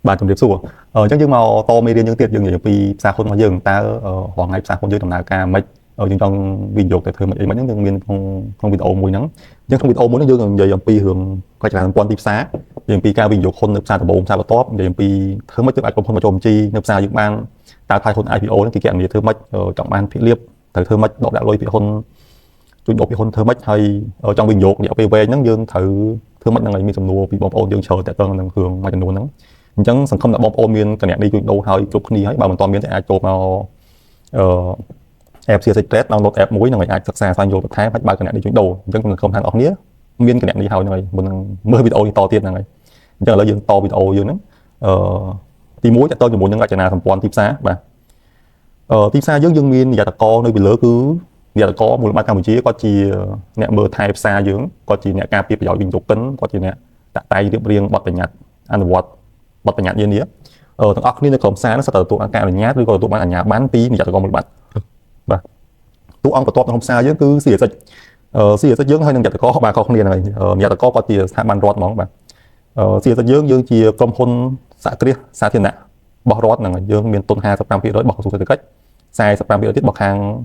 bà chấm điểm xua chắc nhưng mà to media những tiết dương nhiều vì xa khôn mà dương ta hoàng ngày xa khôn dương tầm nào ca mấy dương trong video cái thứ mấy những nhân viên không video mùi nắng nhưng không video muốn nó dương giờ pi hưởng quay trở lại quan tiếp xá dương pi cao video khôn nước xa từ bộ xa vào top dương pi thứ mấy thứ ai cũng không mà trộm chi nước xa dương ban ta thay khôn IPO nó kỳ kẹn gì thứ mấy trọng ban thị liệp thời thứ mấy độ đã lôi bị khôn chuyên độ bị khôn thứ mấy hay ở trong video dạo PV nhắn dương thử thứ mấy năng ngày mi sầm nua bị bom ôn dương chờ tại tầng năng hưởng mà chân nua nắng chẳng sản không là bom ôn miên cái này đi chuyên đâu hơi chụp ni ấy bao mình toàn miên ai chụp vào app Secret download app muối là người ai thực xa sang vô một tháng phát bao cái này đi chuyên đồ chẳng không thằng ọc nhé miên cái này đi hơi này mình mới video đi to tiền này chẳng là dương to video dương đó tí muối cho tôi cho muốn những cái channel thằng quan tiếp xá và tiếp xa dương dương miên giờ ta co nơi bị lỡ cứ giờ là có một mặt Campuchia có chi nè mưa thay xa dưỡng có chi nè ca giỏi bình dục kính có chi nè đặt tay điệp riêng bật tay nhặt ăn bật tay nhặt như thế thằng ốc nên là xa nó sẽ từ tụ cao là nhát rồi tụ bạn ở nhà bán tí thì giờ có một bạn và tụ ông của top không xa chứ cứ xỉa sạch dưỡng hơi nên giờ có bà không liền này giờ có chi tham ban rót món bạn xỉa sạch dưỡng dương chi công hôn xã kia xã thiên nạ bỏ rót là dương miền tôn hà sắp năm phía đối bỏ xuống từ cách sai sắp năm phía tiếp bậc hàng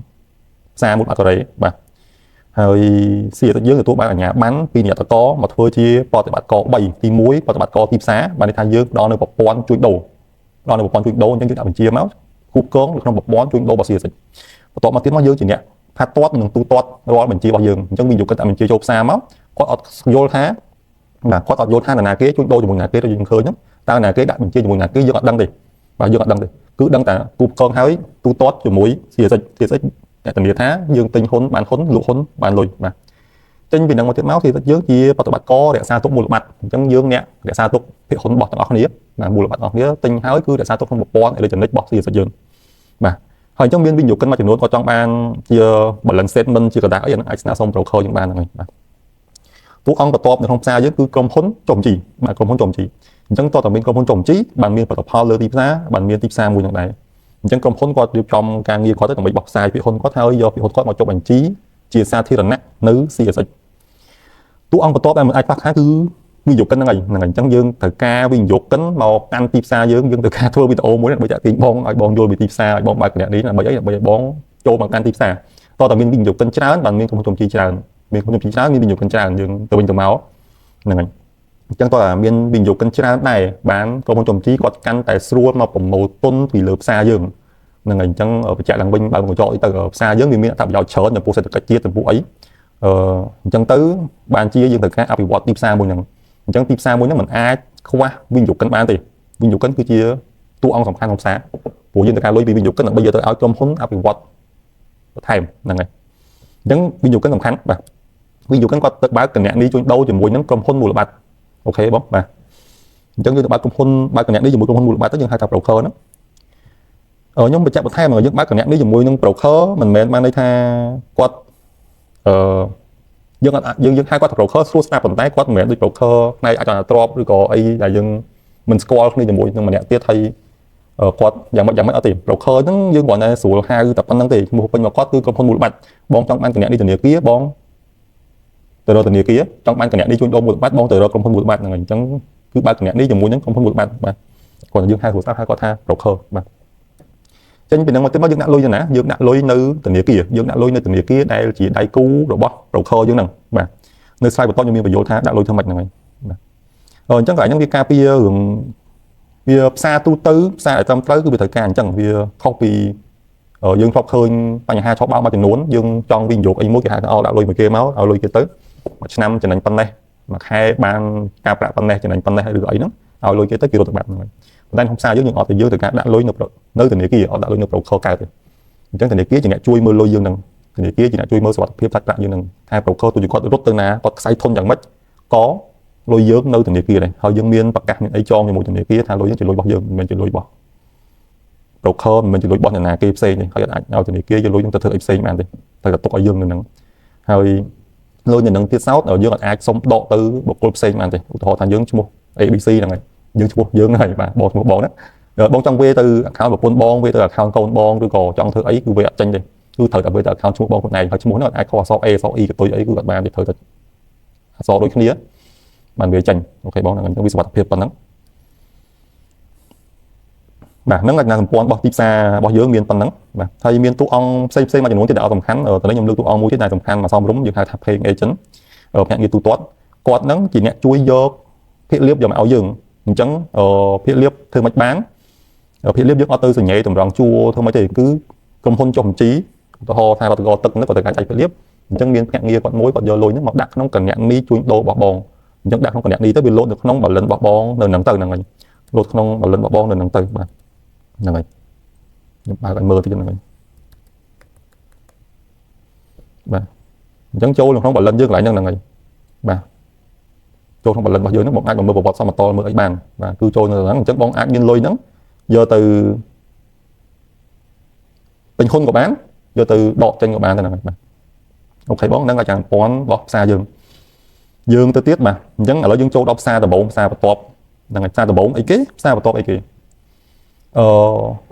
xa một bạn có đấy và hơi xịt dưới người tôi bạn ở nhà bán pin nhà ta có mà thôi chi bỏ tại bạn có 7 tí muối bỏ tại bạn có tiếp xá bạn đi thay dương đó là một con chuối đồ đó là một con chuối đồ nhưng chúng ta mình chia máu cục cứng được không một bón chuối đồ bỏ xịt tọt mà tiếng nó dương chỉ nhẹ phát toát mình tu toát đó mình chia bao dương chẳng mình dùng cái mình chia chộp xa máu có vô thá là có tọt vô thá là nào kế chuối đồ cho một nhà kế rồi dùng khơi nhá ta là kế đại mình chia cho một nhà kế dương đăng đi và dương đăng đi cứ đăng tại cục con hái tu toát cho muối xịt tình địa thá dương tinh hôn lục hôn bạn lùi mà trên vì năng một tiết máu thì dưới chia bắt đầu có để xa tốt mùi mặt trong dương nè để xa tốt thì hôn bọt ở nía là mùi mặt ở nía tinh háo cứ để xa tốt không một bón để chỉnh bọt gì sẽ dương mà hồi trong biên viên dục cân mà chỉnh nốt có trong ban chia một lần statement chỉ có đã hiện ai xong pro khơi những ban này tú ông có top không xa dưới cứ công hôn trồng chỉ mà công hôn trồng chỉ chẳng to tầm bên công hôn trồng trí bàn miên bắt đầu power tiếp giá bàn miên tiếp xa mùi như này chẳng công hôn qua trong càng nhiều có tới tầm bị bọc sai bị hôn có theo do bị hôn có một chỗ bản trí chia xa thi lần nè nữ xì sạch tú ông có tốt em ai phát khác cứ ví dụ cân này chẳng dương thời ca ví dụ cấn màu ăn tiếp xa dương từ ca thua bị ôm muốn bây giờ tiếng bong ai bong vô bị tiếp xa bong bài cái này là bây giờ bong cho bằng ăn tiếp xa to tầm ví dụ cân chán bằng miên không trồng chi tràn miên không trồng chi tràn ví dụ cân tràn dương từ bên từ máu này chẳng to là miên ví dụ cân tràn này bán không trồng chi quạt căn tại xua mà phẩm màu tôn vì lợp xa dương là ngành chẳng ở chạy làng binh bao người chọn từ xa dưới miền thảm giàu chớn là bộ sẽ được chia từ vụ ấy chẳng tới ban chia dương từ các áp dụng tiếp xa mỗi lần chẳng tiếp xa mỗi lần mình ai không qua viên dục cân ban thì viên dục cân cứ chia tu ông sòng khăn không xa bộ dương từ các lối viên dục cân là bây giờ tới áo trong hốn áp dụng thèm là ngày chẳng viên dục cân sòng khăn và viên dục cân qua tự báo cần nhạn đi đâu thì mỗi nhóm công hôn mùa bạch ok bóng mà chẳng như ba công hôn ba cần nhạn đi mỗi công hôn mùa bạch tới dương hai tập đầu khơ đó nhóm bị chạm một thay mà những bác cần nhắc đi dùng mùi nông pro khớ mình mang đây tha quát dương hai quát pro khớ suốt snap phần tay quát mẹ đi pro khớ này ai chọn drop rồi có ai là dương mình score đi dùng mùi nhưng mà nhẹ tiết hay quát dạng mấy ở tiền pro khớ nó dương gọi là số hai tập ăn năng tiền một bên mà quát cứ con mùi bạch bong trong ban cần nhắc đi từ nửa kia bong từ đó từ nửa kia trong ban cần nhắc đi chung đôi mùi bạch bong từ đó con mùi bạch là chẳng cứ ba cần nhắc đi dùng mùi những con mùi bạch mà còn dương hai số hai quát tha pro khớ mà trên bên ngoài tới bao dương đã lôi cho nè dương đã lôi nơi từ địa kia dương đã lôi nơi từ địa kia đây chỉ đáy cú rồi bóp rồi khơi dương nè mà nơi sai của tôi như miền vô tha đã lôi theo mạch này rồi chẳng phải những cái copy hưởng vì xa tu tứ xa ở trong tới cứ bị thời gian chẳng vì copy ở dương khóc hơn bao nhiêu hai sáu bao mà tiền nuốn dương trong viên dột anh muốn cái hai đã lôi mà kia máu ở lôi kia tới một năm trở thành pan này mà hai ban cap lại pan này trở thành pan này hay được ấy nữa ở lôi kia tới kia rồi bạn này đang không xa với những họ thì dương từ cả đã lôi nộp rồi nơi từ địa kia họ đã lôi nộp rồi kho cài rồi chẳng từ địa kia chỉ là chui mưa lôi dương đằng từ địa kia chỉ là chui mưa sọt phía tách lại dương đằng hai pro kho tôi chỉ có rút từ ná có sai thôn chẳng mất có lôi dương nơi từ địa kia này họ dương miên bạc cát những ấy cho như một từ địa kia thay lôi chỉ lôi bỏ dương mình chỉ lôi bỏ pro kho mình chỉ lôi bỏ nhà KFC này họ nhau từ địa kia cho lôi chúng ta thử FC mà đi thật là tốt ở dương đằngហើយlôi nhìn đằng tiết sáu ở dương ai xong độ từ bộ KFC mà đi họ thành dương chung ABC này dương này mà một bộ đó bon trong về từ account một con bon về từ account con bon tôi có trong thứ ấy cứ về tranh đi cứ thời tập về từ account chung bon này phải chung muốn là ai có sau e sau y của tôi ấy cứ gặp bạn thì thời tập sau đôi khi bạn về tranh ok bon là mình trong video tập hiệp phần đó បាទហ្នឹងអាចសម្ព័ន្ធរបស់ទីផ្សាររបស់យើងមានប៉ុណ្ណឹងបាទហើយមានតួអង្គផ្សេងមួយចំនួនទៀតដែលសំខាន់តើខ្ញុំលើកតួអង្គមួយទៀតដែលសំខាន់មកសមរម្យយើងហៅថា paying agent ភ្នាក់ងារទូទាត់គាត់ហ្នឹងជាអ្នកជួយយកភាគលាភយកមកឲ្យយើងអញ្ចឹងភាគលាភធ្វើមិនបានភាគលាភយើងអត់ទៅសញ្ញេតម្រង់ជួរធ្វើមិនទេគឺក្រុមហ៊ុនចុះបញ្ជីឧទាហរណ៍ថារដ្ឋបាលទឹកហ្នឹងគាត់ទៅកាច់ភាគលាភអញ្ចឹងមានភ្នាក់ងារគាត់មួយគាត់យកលុយហ្នឹងមកដាក់ក្នុងគណនីជួញដូររបស់បងអញ្ចឹងដាក់ក្នុងគណនីទៅវាលោតនៅក្នុង balance របស់បងនៅហ្នឹងទៅហ្នឹងហើយលោតក្នុង balance របស់បងនៅហ្នឹងទៅបាទហ្នឹងហើយខ្ញុំបើកឲ្យមើលតិចហ្នឹងហើយបាទអញ្ចឹងចូលក្នុង balance យើងកន្លែងហ្នឹងហើយបាទចូលក្នុង balance របស់យើងហ្នឹងបងអាចមកមើលប្រវត្តិសមតលមើលអីបានបាទគឺចូលនៅហ្នឹងអញ្ចឹងបងអាចមានលុយហ្នឹងយកទៅពេញហ៊ុនក៏បានយកទៅដកចេញក៏បានទៅហ្នឹងហើយបាទអូខេបងហ្នឹងអាចចាំពាន់របស់ផ្សារយើងទៅទៀតបាទអញ្ចឹងឥឡូវយើងចូលដល់ផ្សារដំបូងផ្សារបន្ទាប់ហ្នឹងហើយផ្សារដំបូងអីគេផ្សារបន្ទាប់អីគេ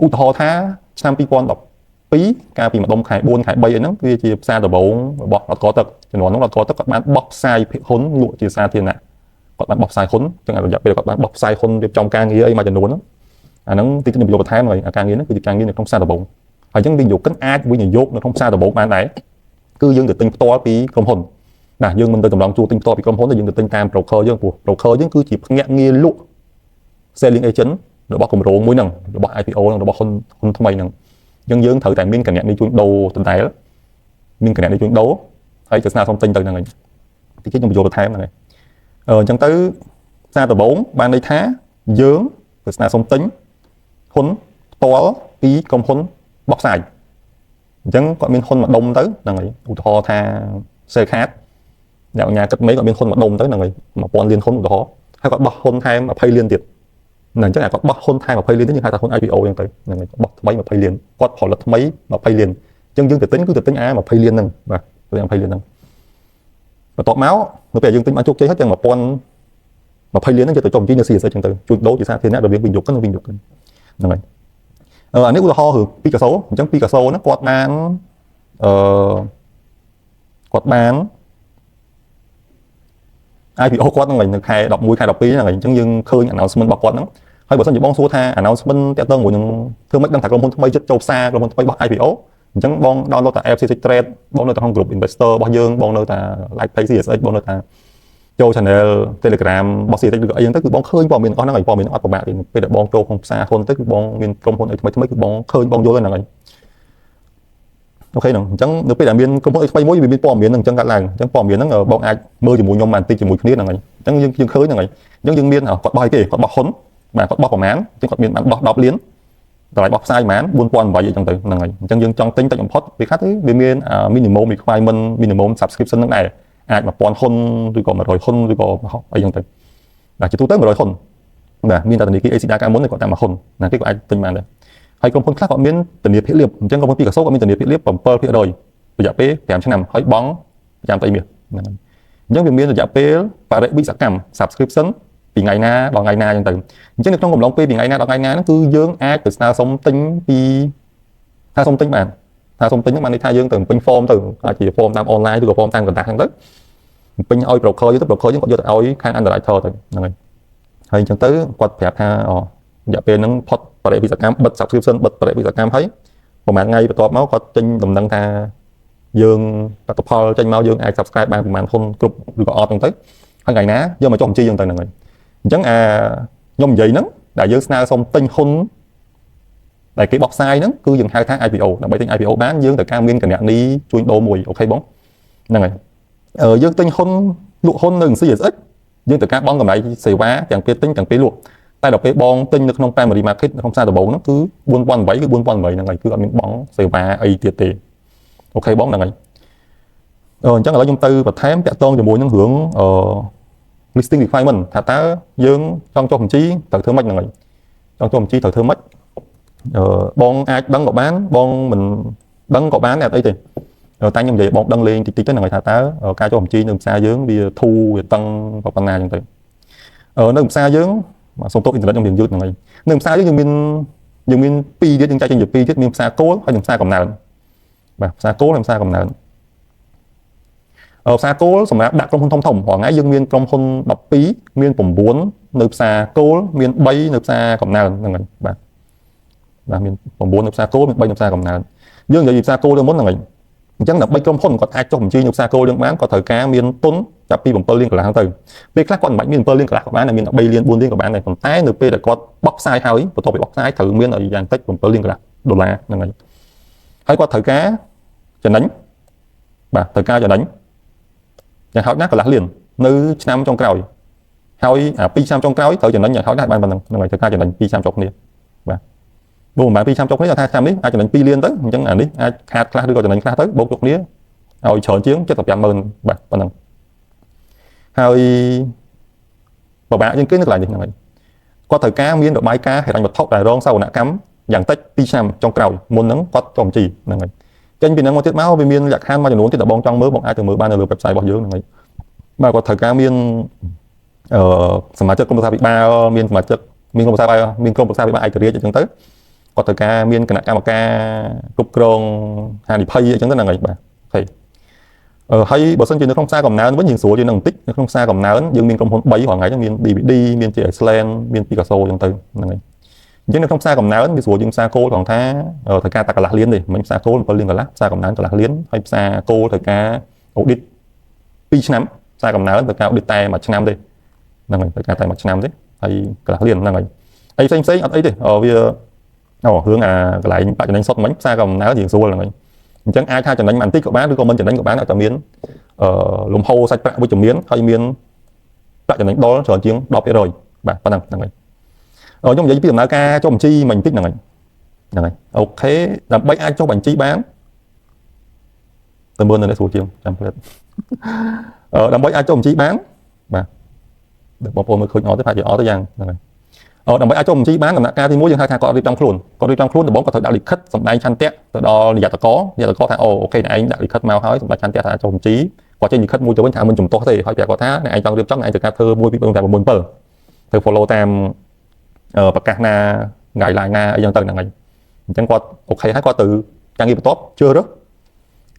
ឧទាហរណ៍ថាឆ្នាំ2012កាលពីម្ដុំខែ4ខែ3អីហ្នឹងវាជាផ្សារដំបូងរបស់រដ្ឋកោទឹកចំនួនហ្នឹងរដ្ឋកោទឹកគាត់បានបោះផ្សាយភាគហ៊ុនលក់ជាសាធារណៈគាត់បានបោះផ្សាយហ៊ុនចឹងរយៈពេលគាត់បានបោះផ្សាយហ៊ុនរៀបចំការងារអីមួយចំនួនហ្នឹងអាហ្នឹងទីខ្ញុំយកបន្ថែមហើយការងារហ្នឹងគឺជាការងារនៅក្នុងផ្សារដំបូងហើយចឹងវិនិយោគិនអាចវិនិយោគនៅក្នុងផ្សារដំបូងបានដែរគឺយើងទៅទិញផ្ទាល់ពីក្រុមហ៊ុនបាទយើងមិនទៅតម្រង់ជួរទិញផ្ទាល់ពីក្រុមហ៊ុនទេយើងទៅទិញតាម broker យើងព្រោះ broker យើងគឺជាភ្នាក់ងារលក់ selling agent របស់គម្រោងមួយហ្នឹងរបស់ IPO ហ្នឹងរបស់ហ៊ុនថ្មីហ្នឹងអញ្ចឹងយើងត្រូវតែមានគណនីជួញដូរដដែលមានគណនីជួញដូរហើយទៅស្នើសុំទិញទៅហ្នឹងហើយទីខ្ញុំបញ្ចូលបន្ថែមហ្នឹងហើយអញ្ចឹងទៅផ្សារដំបូងបានន័យថាយើងទៅស្នើសុំទិញហ៊ុនផ្ទាល់ពីក្រុមហ៊ុនបោះផ្សាយអញ្ចឹងគាត់មានហ៊ុនមួយដុំទៅហ្នឹងហើយឧទាហរណ៍ថា sale card អ្នកបញ្ញាគិតមេគាត់មានហ៊ុនមួយដុំទៅហ្នឹងហើយ1000លានហ៊ុនឧទាហរណ៍ហើយគាត់បោះហ៊ុនថែម20លានទៀតហ្នឹងអញ្ចឹងគាត់បោះហ៊ុនថែម20លានទៀតយើងហៅថាហ៊ុន IPO អញ្ចឹងទៅហ្នឹងហើយបោះថ្មី20លានគាត់ផលិតថ្មី20លានអញ្ចឹងយើងទៅទិញគឺទៅទិញ20លានហ្នឹងបាទ20លានហ្នឹងបន្ទាប់មកនៅពេលយើងទិញបានជោគជ័យហើយទាំង1020លានហ្នឹងយកទៅចុះបញ្ជីនៅ CSS អញ្ចឹងទៅជួញដូរជាសាធារណៈរវាងវិនិយោគិននិងវិនិយោគិនហ្នឹងហើយអានេះឧទាហរណ៍រឿងពីកាសូអញ្ចឹងពីកាសូហ្នឹងគាត់បានIPO គាត់ហ្នឹងនៅខែ11ខែ12ហ្នឹងហើយអញ្ចឹងយើងឃើញ announcement របស់គាត់ហ្នឹងហើយបើសិនជាបងសួរថា announcement តាក់ទងជាមួយនឹងធ្វើម៉េចដឹងថាក្រុមហ៊ុនថ្មីចិត្តចូលផ្សារក្រុមហ៊ុនថ្មីរបស់ IPO អញ្ចឹងបង download តា app CSX Trade បងនៅក្នុង group investor របស់យើងបងនៅតា like page CSX បងនៅតាចូល channel Telegram របស់ CSX ឬក៏អីហ្នឹងទៅគឺបងឃើញព័ត៌មានអស់ហ្នឹងហើយព័ត៌មានអត់ពិបាកទេពេលដែលបងចូលក្នុងផ្សារហ៊ុនទៅគឺបងមានក្រុមហ៊ុនអីថ្មីគឺបងឃើញបងយល់ហ្នឹងហើយអូខេហ្នឹងអញ្ចឹងនៅពេលដែលមានក្រុមហ៊ុនអីថ្មីមួយវាមានព័ត៌មានហ្នឹងអញ្ចឹងកាត់ឡើងអញ្ចឹងព័ត៌មានហ្នឹងបងអាចមើលជាមួយខ្ញុំបានតិចជាមួយគ្នាហ្នឹងហើយអញ្ចឹងយើងឃើញហ្នឹងហើយអញ្ចឹងយើងមានគាត់បោះអីគេគាត់បោះហ៊ុនបាទគាត់បោះប្រមាណអញ្ចឹងគាត់មានបានបោះ10លានតម្លៃបោះផ្សាយប្រមាណ4008អីចឹងទៅហ្នឹងហើយអញ្ចឹងយើងចង់ទិញតិចបំផុតវាខាត់ទៅវាមាន minimum requirement minimum subscription ហ្នឹងដែរអាច1000ហ៊ុនឬក៏100ហ៊ុនឬក៏អីចឹងទៅបាទជាទូទៅ100ហ៊ុនបាទមានតែធនាគារ ACDA កាលមុនគាត់តែ1ហ៊ុនណាគេក៏អាចទិញបានដែរហើយក្រុមហ៊ុនខ្លះគាត់មានធានាភាគលាភអញ្ចឹងក្រុមហ៊ុនពីកាសូគាត់មានធានាភាគលាភ7%រយៈពេល5ឆ្នាំហើយបង់ប្រចាំត្រីមាសហ្នឹងហើយអញ្ចឹងវាមានរយៈពេលបរិវិសកម្ម subscription ពីថ្ងៃណាដល់ថ្ងៃណាអញ្ចឹងទៅអញ្ចឹងនៅក្នុងកំឡុងពេលពីថ្ងៃណាដល់ថ្ងៃណាហ្នឹងគឺយើងអាចទៅស្នើសុំទិញពីថាសុំទិញបានថាសុំទិញហ្នឹងបានន័យថាយើងទៅពេញ form ទៅអាចជា form តាម online ឬក៏ form តាមកណ្ដាស់ហ្នឹងទៅពេញឲ្យ broker យើងទៅ broker យើងគាត់យកទៅឲ្យខាង underwriter ទៅហ្នឹងហើយអញ្ចឹងទៅគាត់ប្រាប់ថារយៈពេលហ្នឹងផុតបរិវិសកម្មបិទ subscription បិទបរិវិសកម្មហើយប្រហែលថ្ងៃបន្ទាប់មកគាត់ចេញដំណឹងថាយើងលទ្ធផលចេញមកយើងអាច subscribe បានប្រហែលហ៊ុនគ្រប់ឬក៏អត់ហ្នឹងទៅហើយថ្ងៃណាយកមកចុះបញ្ជីយើងទៅហ្នឹងហើយអញ្ចឹងខ្ញុំនិយាយហ្នឹងដែលយើងស្នើសុំទិញហ៊ុនដែលគេបោះផ្សាយហ្នឹងគឺយើងហៅថា IPO ដើម្បីទិញ IPO បានយើងត្រូវការមានគណនីជួញដូរមួយអូខេបងហ្នឹងហើយយើងទិញហ៊ុនលក់ហ៊ុននៅ CSX យើងត្រូវការបង់កម្រៃសេវាទាំងពេលទិញទាំងពេលលក់តែដល់ពេលបងទិញនៅក្នុង primary market នៅក្នុងផ្សារដំបូងហ្នឹងគឺ4008គឺ4008ហ្នឹងហើយគឺអត់មានបង់សេវាអីទៀតទេអូខេបងហ្នឹងហើយអញ្ចឹងឥឡូវខ្ញុំទៅបន្ថែមតាក់ទងជាមួយនឹងរឿងlisting requirement ថាតើយើងចង់ចុះបញ្ជីត្រូវធ្វើម៉េចហ្នឹងហើយចង់ចុះបញ្ជីត្រូវធ្វើម៉េចបងអាចដឹងក៏បានបងមិនដឹងក៏បានអត់អីទេតែខ្ញុំនិយាយបងដឹងលេងតិចតិចទៅហ្នឹងហើយថាតើការចុះបញ្ជីនៅផ្សារយើងវាធូរវាតឹងប៉ុណ្ណាអញ្ចឹងទៅនៅផ្សារយើងសូមទោសអ៊ីនធឺណិតខ្ញុំរៀងយឺតហ្នឹងហើយនៅផ្សារយើងមានពីរទៀតយើងចែកចេញជាពីរទៀតមានផ្សារគោលហើយនិងផ្សារកំណើនបាទផ្សារគោលហើយផ្សារកំណើនផ្សារគោលសម្រាប់ដាក់ក្រុមហ៊ុនធំៗរាល់ថ្ងៃយើងមានក្រុមហ៊ុន12មាន9នៅផ្សារគោលមាន3នៅផ្សារកំណើនហ្នឹងហើយបាទ បាទមាន9នៅផ្សារគោលមាន3នៅផ្សារកំណើតយើងនិយាយពីផ្សារគោលទៅមុនហ្នឹងហើយអញ្ចឹងដើម្បីក្រុមហ៊ុនគាត់អាចចុះបញ្ជីនៅផ្សារគោលយើងបានគាត់ត្រូវការមានទុនចាប់ពី7លានកន្លះទៅពេលខ្លះគាត់មិនបាច់មាន7លានកន្លះក៏បានតែមាន13លាន4លានក៏បានដែរប៉ុន្តែនៅពេលដែលគាត់បោះផ្សាយហើយបន្ទាប់ពីបោះផ្សាយត្រូវមានឲ្យយ៉ាងតិច7លានកន្លះដុល្លារហ្នឹងហើយគាត់ត្រូវការចំណេញបាទត្រូវការចំណេញយ៉ាងហោចណាស់កន្លះលាននៅឆ្នាំចុងក្រោយហើយ2ឆ្នាំចុងក្រោយត្រូវចំណេញយ៉ាងហោចណាស់បានប៉ុណ្ណឹងហ្នឹងហើយត្រូវការចំណេញ2ឆ្នាំចុងគ្នាបាទបូកប្រហែល2ឆ្នាំចុងគ្នាថាឆ្នាំនេះអាចចំណេញ2លានទៅអញ្ចឹងអានេះអាចខាតខ្លះឬក៏ចំណេញខ្លះទៅបូកចុងគ្នាឲ្យច្រើនជាង 75,000 បាទប៉ុណ្ណឹងហើយពិបាកជាងគេនៅកន្លែងនេះហ្នឹងហើយគាត់ត្រូវការមានរបាយការណ៍ហិរញ្ញវត្ថុដែលរងសវនកម្មយ៉ាងតិច2ឆ្នាំចុងក្រោយមុនហ្នឹងគាត់ចុះបញ្ជីហ្នឹងហើយចេញពីហ្នឹងមកទៀតមកវាមានលក្ខខណ្ឌមួយចំនួនទៀតដែលបងចង់មើលបងអាចទៅមើលបាននៅលើ website របស់យើងហ្នឹងហើយបាទគាត់ត្រូវការមានសមាជិកក្រុមប្រឹក្សាពិបាលមានសមាជិកមានក្រុមប្រឹក្សាមានក្រុមប្រឹក្សាពិបាលឯករាជ្យអញ្ចឹងទៅគាត់ត្រូវការមានគណៈកម្មការគ្រប់គ្រងហានិភ័យអញ្ចឹងទៅហ្នឹងហើយបាទអូខេហើយបើសិនជានៅក្នុងផ្សារកំណើនវិញយើងស្រួលជាងនឹងបន្តិចនៅក្នុងផ្សារកំណើនយើងមានក្រុមហ៊ុន3រាល់ថ្ងៃហ្នឹងមាន DVD មាន JSLand មាន Picasso អញ្ចឹងទៅហ្នឹងហើយអញ្ចឹងនៅក្នុងផ្សារកំណើនវាស្រួលជាងផ្សារគោលត្រង់ថាត្រូវការតែកន្លះលានទេមិនផ្សារគោល7លានកន្លះផ្សារកំណើនកន្លះលានហើយផ្សារគោលត្រូវការ audit 2ឆ្នាំផ្សារកំណើនត្រូវការ audit តែ1ឆ្នាំទេហ្នឹងហើយត្រូវការតែ1ឆ្នាំទេហើយកន្លះលានហ្នឹងហើយអីផ្សេងអត់អីទេវារឿងកន្លែងបច្ចុប្បន្នសុទ្ធមិញផ្សារកំណើនយើងស្រួលហ្នឹងហើយអញ្ចឹងអាចថាចំណេញបន្តិចក៏បានឬក៏មិនចំណេញក៏បានតែមានលំហូរសាច់ប្រាក់វិជ្ជមានហើយមានប្រាក់ចំណេញដុលច្រើនជាង 10% បាទប៉ុណ្ណឹងហ្នឹងហើយខ្ញុំនិយាយពីដំណើរការចុះបញ្ជីមិញបន្តិចហ្នឹងហើយអូខេដើម្បីអាចចុះបញ្ជីបានទៅមើលនៅនេះស្រួលជាងចាំផ្លែតដើម្បីអាចចុះបញ្ជីបានបាទបងប្អូនមើលឃើញអត់ទេថាជាអត់ទេយ៉ាងហ្នឹងហើយដើម្បីអាចចុះបញ្ជីបានដំណាក់កាលទី1យើងហៅថាគាត់រៀបចំខ្លួនដំបូងគាត់ត្រូវដាក់លិខិតសម្ដែងឆន្ទៈទៅដល់នាយកតកថាអូខេអ្នកឯងដាក់លិខិតមកហើយសម្ដែងឆន្ទៈថាចុះបញ្ជីគាត់ចេញលិខិតមួយទៅវិញថាមិនជំទាស់ទេហើយប្រាប់គាត់ថាអ្នកឯងចង់រៀបចំអ្នកឯងត្រូវការធ្វើ1 2 3 4 5 6 7ធ្វើ follow តាមប្រកាសណា guideline ណាអីចឹងទៅហ្នឹងហើយអញ្ចឹងគាត់អូខេហើយគាត់ទៅការងារបន្ទាប់ជឿរើស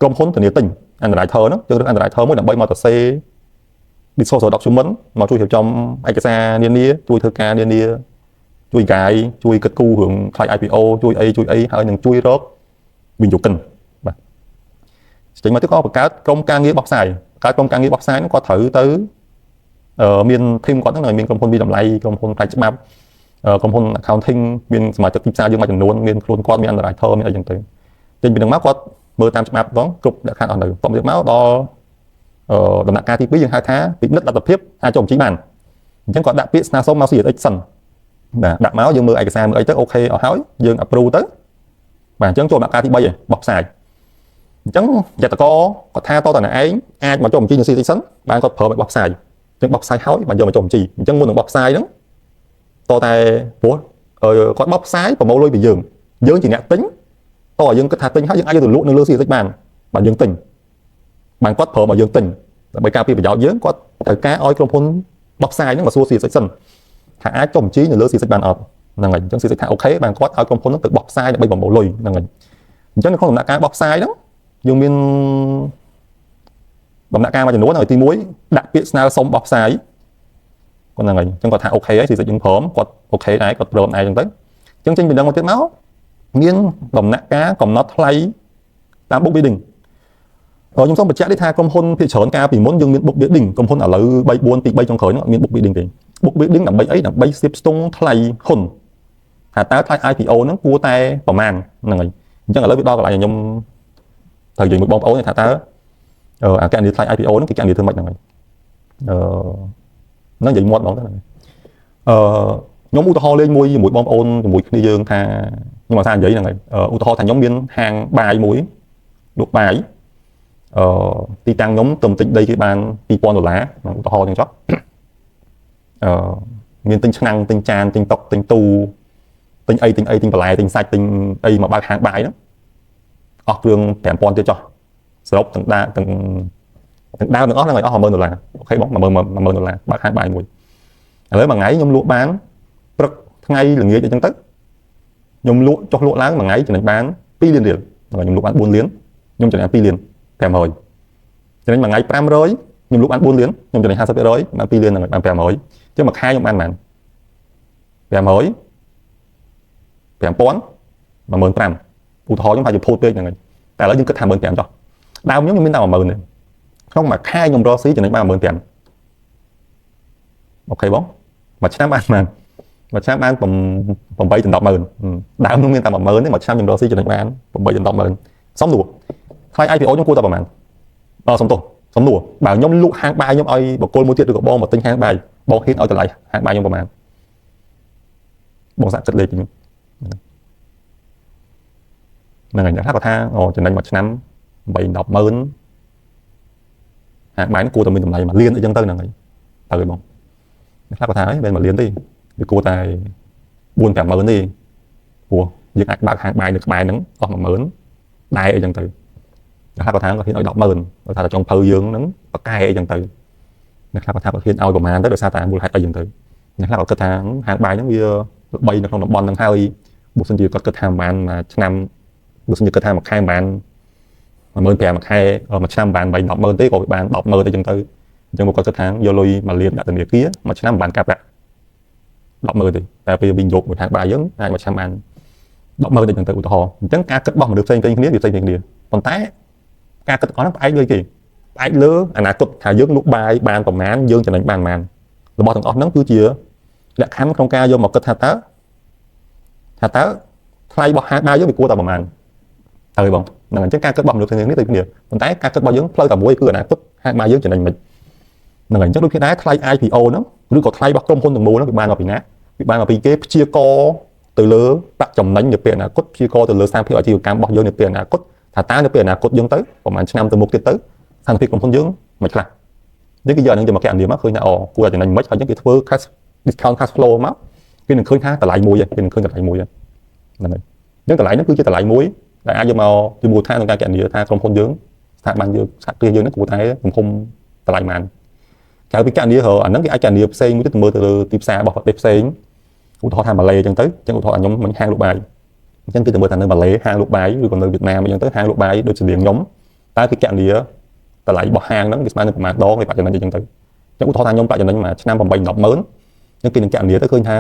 ក្រុមហ៊ុនធានាទិញ underwriter ហ្នឹងជឿរើស underwriter មួយដើម្បីមកទៅសេ disclosure document មកជួយរៀបចំឯកសារនានាជួយធ្វើការនានាជួយកាយជួយគិតគូររឿងខ្លាច IPO ជួយអីហើយនឹងជួយរកវិនិយោគិនបាទចេញមកទៀតក៏បង្កើតក្រុមការងារបោះផ្សាយហ្នឹងគាត់ត្រូវទៅមាន team គាត់ហ្នឹងមានក្រុមហ៊ុនវិតម្លៃក្រុមហ៊ុនផ្នែកច្បាប់ក្រុមហ៊ុន accounting មានសមាជិកទីផ្សារយើងមួយចំនួនមានខ្លួនគាត់មាន underwriter មានអីចឹងទៅចេញពីហ្នឹងមកគាត់មើលតាមច្បាប់ផងគ្រប់លក្ខខណ្ឌអស់នៅតមកទៀតមកដល់ដំណាក់កាលទី2យើងហៅថាពិនិត្យលទ្ធភាពអាចចុះបញ្ជីបានអញ្ចឹងគាត់ដាក់ពាក្យស្នើសុំមក CSX សិនបាទដាក់មកយើងមើលឯកសារមើលអីទៅអូខេអស់ហើយយើង approve ទៅបាទអញ្ចឹងចូលដំណាក់កាលទី3ឯងបោះផ្សាយអញ្ចឹងយត្តករគាត់ថាតតអ្នកឯងអាចមកចុះបញ្ជីនៅ CSX សិនបានគាត់ប្រើឲ្យបោះផ្សាយអញ្ចឹងបោះផ្សាយហើយបានយកមកចុះបញ្ជីអញ្ចឹងមុននឹងបោះផ្សាយហ្នឹងតតែព្រោះគាត់បោះផ្សាយប្រមូលលុយពីយើងជាអ្នកទិញតយើងគិតថាទិញហើយយើងអាចយកទៅលក់នៅលើ CSX បានបាទយើងទិញបានគាត់ប្រើមកយើងទិញដើម្បីការពារប្រយោជន៍យើងគាត់ត្រូវការឲ្យក្រុមហ៊ុនបោះផ្សាយហ្នឹងមកសួរ CSX សិនថាអាចចុះបញ្ជីនៅលើ CSX បានអត់ហ្នឹងហើយអញ្ចឹង CSX ថាអូខេបានគាត់ឲ្យក្រុមហ៊ុនហ្នឹងទៅបោះផ្សាយដើម្បីប្រមូលលុយហ្នឹងហើយអញ្ចឹងនៅក្នុងដំណាក់ការបោះផ្សាយហ្នឹងយើងមានដំណាក់កាលមួយចំនួនហើយទី1ដាក់ពាក្យស្នើសុំបោះផ្សាយគាត់ហ្នឹងហើយអញ្ចឹងគាត់ថាអូខេហើយ CSX យើងព្រមគាត់អូខេដែរគាត់ព្រមដែរអញ្ចឹងទៅអញ្ចឹងចេញពីហ្នឹងមកទៀតមកមានដំណាក់កាលកំណត់ថ្លៃតាម book bidding ខ្ញុំសូមបញ្ជាក់នេះថាក្រុមហ៊ុនភាគច្រើនកាលពីមុនយើងមាន book bidding ក្រុមហ៊ុនឥឡូវ3 4 2 3ចុងក្រោយហ្នឹងអត់មាន book bidding ទេ book bidding ដើម្បីអីដើម្បីស្ទាបស្ទង់ថ្លៃហ៊ុនថាតើថ្លៃ IPO ហ្នឹងគួរតែប្រមាណហ្នឹងហើយអញ្ចឹងឥឡូវវាដល់កន្លែងខ្ញុំត្រូវនិយាយមួយបងប្អូនថាតើអាកណនីថ្លៃ IPO ហ្នឹងគេកណនីធ្វើម៉េចហ្នឹងហើយហ្នឹងនិយាយមាត់ហ្មងទៅខ្ញុំឧទាហរណ៍លេងមួយជាមួយបងប្អូនជាមួយគ្នាយើងថាខ្ញុំមកថានិយាយហ្នឹងហើយឧទាហរណ៍ថាខ្ញុំមានហាងបាយមួយលក់បាយទីតាំងខ្ញុំទៅទិញដីគេបាន$2,000ឧទាហរណ៍ចឹងចុះមានទិញឆ្នាំងទិញចានទិញតុទិញទូទិញអីទិញបន្លែទិញសាច់ទិញអីមកបើកហាងបាយហ្នឹងអស់គ្រឿង$5,000ទៀតចុះសរុបទាំងដើរទាំងអស់ហ្នឹងហើយអស់$10,000អូខេបង$10,000បើកហាងបាយមួយឥឡូវមួយថ្ងៃខ្ញុំលក់បានព្រឹកថ្ងៃល្ងាចអីចឹងទៅខ្ញុំលក់ចុះលក់ឡើងមួយថ្ងៃចំណេញបាន2លានរៀលខ្ញុំលក់បាន4លានខ្ញុំចំណេញ2លាន500ចំណេញមួយថ្ងៃ500ខ្ញុំលក់បាន4លានខ្ញុំចំណេញ50%បាន2លានហ្នឹងបាន500អញ្ចឹងមួយខែខ្ញុំបានប៉ុន្មាន500 5000 15000 ឧទាហរណ៍ខ្ញុំថាជាភូតពេកហ្នឹងហើយតែឥឡូវយើងគិតថា15000ចុះដើមខ្ញុំមានតែ10000ទេក្នុងមួយខែខ្ញុំរកស៊ីចំណេញបាន15000អូខេបងមួយឆ្នាំបានប៉ុន្មានមួយឆ្នាំបាន8ដល់ 100,000 ដើមខ្ញុំមានតែ10000ទេមួយឆ្នាំខ្ញុំរកស៊ីចំណេញបាន8ដល់ 100,000 សំណួរថ្លៃ IPO ខ្ញុំគួរតែប្រហែលសំទោសសំណួរបើខ្ញុំលក់ហាងបាយខ្ញុំឲ្យបុគ្គលមួយទៀតឬក៏បងមកទិញហាងបាយបងហ៊ានឲ្យតម្លៃហាងបាយខ្ញុំប្រហែលបងសាក់គិតលេខខ្ញុំហ្នឹងហើយថាគាត់ថាចំណេញមួយឆ្នាំ8ដល់ 100,000ហាងបាយគួរតែមានតម្លៃ1លានអីចឹងទៅហ្នឹងហើយទៅហើយបងខ្លះគាត់ថាអីមិន1លានទេវាគួរតែ 4-50000ទេព្រោះយើងអាចបើកហាងបាយនៅក្បែរហ្នឹងអស់ 10000ដែរអីចឹងទៅខ្លះគាត់ថាគាត់ហ៊ានឲ្យ 100,000 ដោយថាចុងភៅយើងហ្នឹងប្រកែអីចឹងទៅអ្នកខ្លះគាត់ថាគាត់ហ៊ានឲ្យប្រមាណទៅដោយសារតែមូលហេតុអីចឹងទៅអ្នកខ្លះគាត់គិតថាហាងបាយហ្នឹងវាល្បីនៅក្នុងតំបន់ហ្នឹងហើយបើសិនជាគាត់គិតថាប្រហែលឆ្នាំបើសិនជាគិតថាមួយខែប្រហែល 15000មួយខែមួយឆ្នាំប្រហែល 8 10,000ទេក៏វាបាន 10,000ទៅចឹងទៅអញ្ចឹងមកគាត់គិតថាយកលុយ1លានដាក់ធនាគារមួយឆ្នាំមិនបានកាប់ប្រាក់ 10,000ទេតែពេលវិនិយោគមួយហាងបាយយើងអាចមួយឆ្នាំបាន 10,000ទៅចឹងទៅឧទាហរណ៍អញ្ចឹងការគិតរបស់មនុស្សផ្សេងៗគ្នាវាផ្សេងៗគ្នាប៉ុន្តែការគិតរបស់ហ្នឹងផ្អែកលើគេផ្អែកលើអនាគតថាយើងលក់បាយបានប្រមាណយើងចំណេញបានប្រមាណរបស់ទាំងអស់ហ្នឹងគឺជាលក្ខខណ្ឌក្នុងការយកមកគិតថាតើថ្លៃរបស់ហាងបាយយើងវាគួរតែប្រមាណហើយបងហ្នឹងអញ្ចឹងការគិតរបស់មនុស្សផ្សេងៗគ្នាទៅគ្នាប៉ុន្តែការគិតរបស់យើងផ្លូវតែមួយគឺអនាគតហាងបាយយើងចំណេញមិនហ្នឹងអញ្ចឹងដូចគ្នាដែរថ្លៃ IPO ហ្នឹងឬក៏ថ្លៃរបស់ក្រុមហ៊ុនទាំងមូលហ្នឹងវាបានមកពីណាវាបានមកពីគេព្យាករទៅលើប្រាក់ចំណេញនៅពេលអនាគតព្យាករទៅលើស្ថានភាពអាជីវកម្មរបស់យើងនៅពេលអនាគតថាតើនៅពេលអនាគតយើងទៅប្រហែលឆ្នាំទៅមុខទៀតទៅស្ថានភាពក្រុមហ៊ុនយើងមិនខ្លះនេះគេយកអានឹងទៅមកកណនាមកឃើញថាគួរតែចំណេញមិនហើយអញ្ចឹងគេធ្វើ cash discount cash flow មកគេនឹងឃើញថាតម្លៃមួយគេនឹងឃើញតម្លៃមួយហ្នឹងហើយអញ្ចឹងតម្លៃហ្នឹងគឺជាតម្លៃមួយដែលអាចយកមកជាមូលដ្ឋានក្នុងការកណនាថាក្រុមហ៊ុនយើងស្ថាប័នយើងសហគ្រាសយើងហ្នឹងគួរតែទំហំតម្លៃប៉ុន្មានក្រៅពីកណនាអាហ្នឹងគេអាចកណនាផ្សេងមួយទៀតទៅមើលទៅលើទីផ្សាររបស់ប្រទេសផ្សេងឧទាហរណ៍ថាម៉ាឡេអញ្ចឹងទៅអញ្ចឹងឧទាហរណ៍ខ្ញុំមិញហាងលក់បាយអញ្ចឹងគឺទៅមើលថានៅម៉ាឡេហាងលក់បាយឬក៏នៅវៀតណាមអញ្ចឹងទៅហាងលក់បាយដូចជាខ្ញុំតើគេកណនាតម្លៃរបស់ហាងហ្នឹងវាស្មើនឹងប្រមាណដងនៃប្រាក់ចំណេញអញ្ចឹងទៅអញ្ចឹងឧទាហរណ៍ថាខ្ញុំប្រាក់ចំណេញមួយឆ្នាំ8 10,000អញ្ចឹងគេនឹងកណនាទៅឃើញថា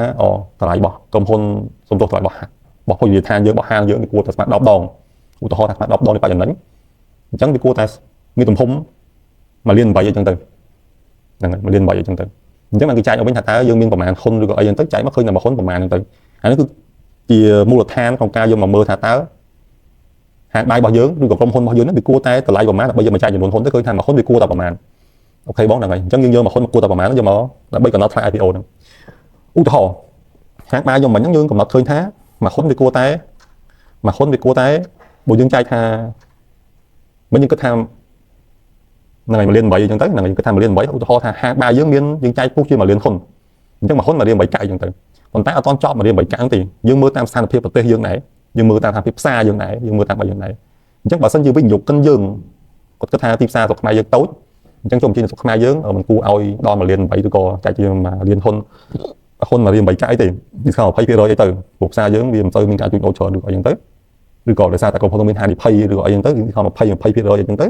តម្លៃរបស់ក្រុមហ៊ុនសំទោសតម្លៃរបស់ភោជនីយដ្ឋានយើងរបស់ហាងយើងវាគួរតែស្មើ10ដងឧទាហរណ៍ថាស្មើ10ដងនៃប្រាក់ចំណេញអញ្ចឹងវាគួរតែមានទំហំ1លាន8អញ្ចឹងទៅហ្នឹងហើយ1លាន8អញ្ចឹងទៅអញ្ចឹងបានគេចែកឲ្យវិញថាតើយើងមានប្រមាណហ៊ុនឬក៏អីអញ្ចឹងទៅចែកមកឃើញតែមួយហ៊ុនប្រមាណអញ្ចឹងទៅអានេះគឺជាមូលដ្ឋានក្នុងការយកមកមើលថាតើហាងបាយរបស់យើងឬក៏ក្រុមហ៊ុនរបស់យើងនេះវាគួរតែតម្លៃប្រមាណដើម្បីយកមកចែកចំនួនហ៊ុនទៅឃើញថាមួយហ៊ុនវាគួរតែប្រមាណអូខេបងហ្នឹងហើយអញ្ចឹងយើងយកមួយហ៊ុនគួរតែប្រមាណយកមកដើម្បីកំណត់ថ្លៃ IPO ហ្នឹងឧទាហរណ៍ហាងបាយខ្ញុំមិញហ្នឹងយើងកំណត់ឃើញថាមួយហ៊ុនវាគួរតែបើយើងចែកថាមិនយើងគិតថាហ្នឹងហើយ1លាន8អញ្ចឹងទៅហ្នឹងហើយគិតថា1លាន8ឧទាហរណ៍ថាហាងបាយយើងមានយើងចែកពុះជា1លានហ៊ុនអញ្ចឹងមួយហ៊ុន1លាន8កៅអញ្ចឹងទៅប៉ុន្តែអត់ទាន់ចប់1លាន8កៅទេយើងមើលតាមស្ថានភាពប្រទេសយើងដែរយើងមើលតាមស្ថានភាពផ្សារយើងដែរយើងមើលតាមបាយយើងដែរអញ្ចឹងបើសិនជាវិនិយោគិនយើងគាត់គិតថាទីផ្សារស្រុកខ្មែរយើងតូចអញ្ចឹងចូលបញ្ជីនៅស្រុកខ្មែរយើងមិនគួរឲ្យដល់1លាន8ឬក៏ចែកជា1លានហ៊ុន1លាន8កៅអីទេឌីស្កោ 20% អីទៅព្រោះផ្សារយើងវាមិនសូវមានការជួញដូរច្រើនឬក៏អីចឹងទៅឬក៏ដោយសារតែក្រុមហ៊ុនមានហានិភ័យឬក៏អីចឹងទៅឌីស្កោ 20% អីចឹងទៅ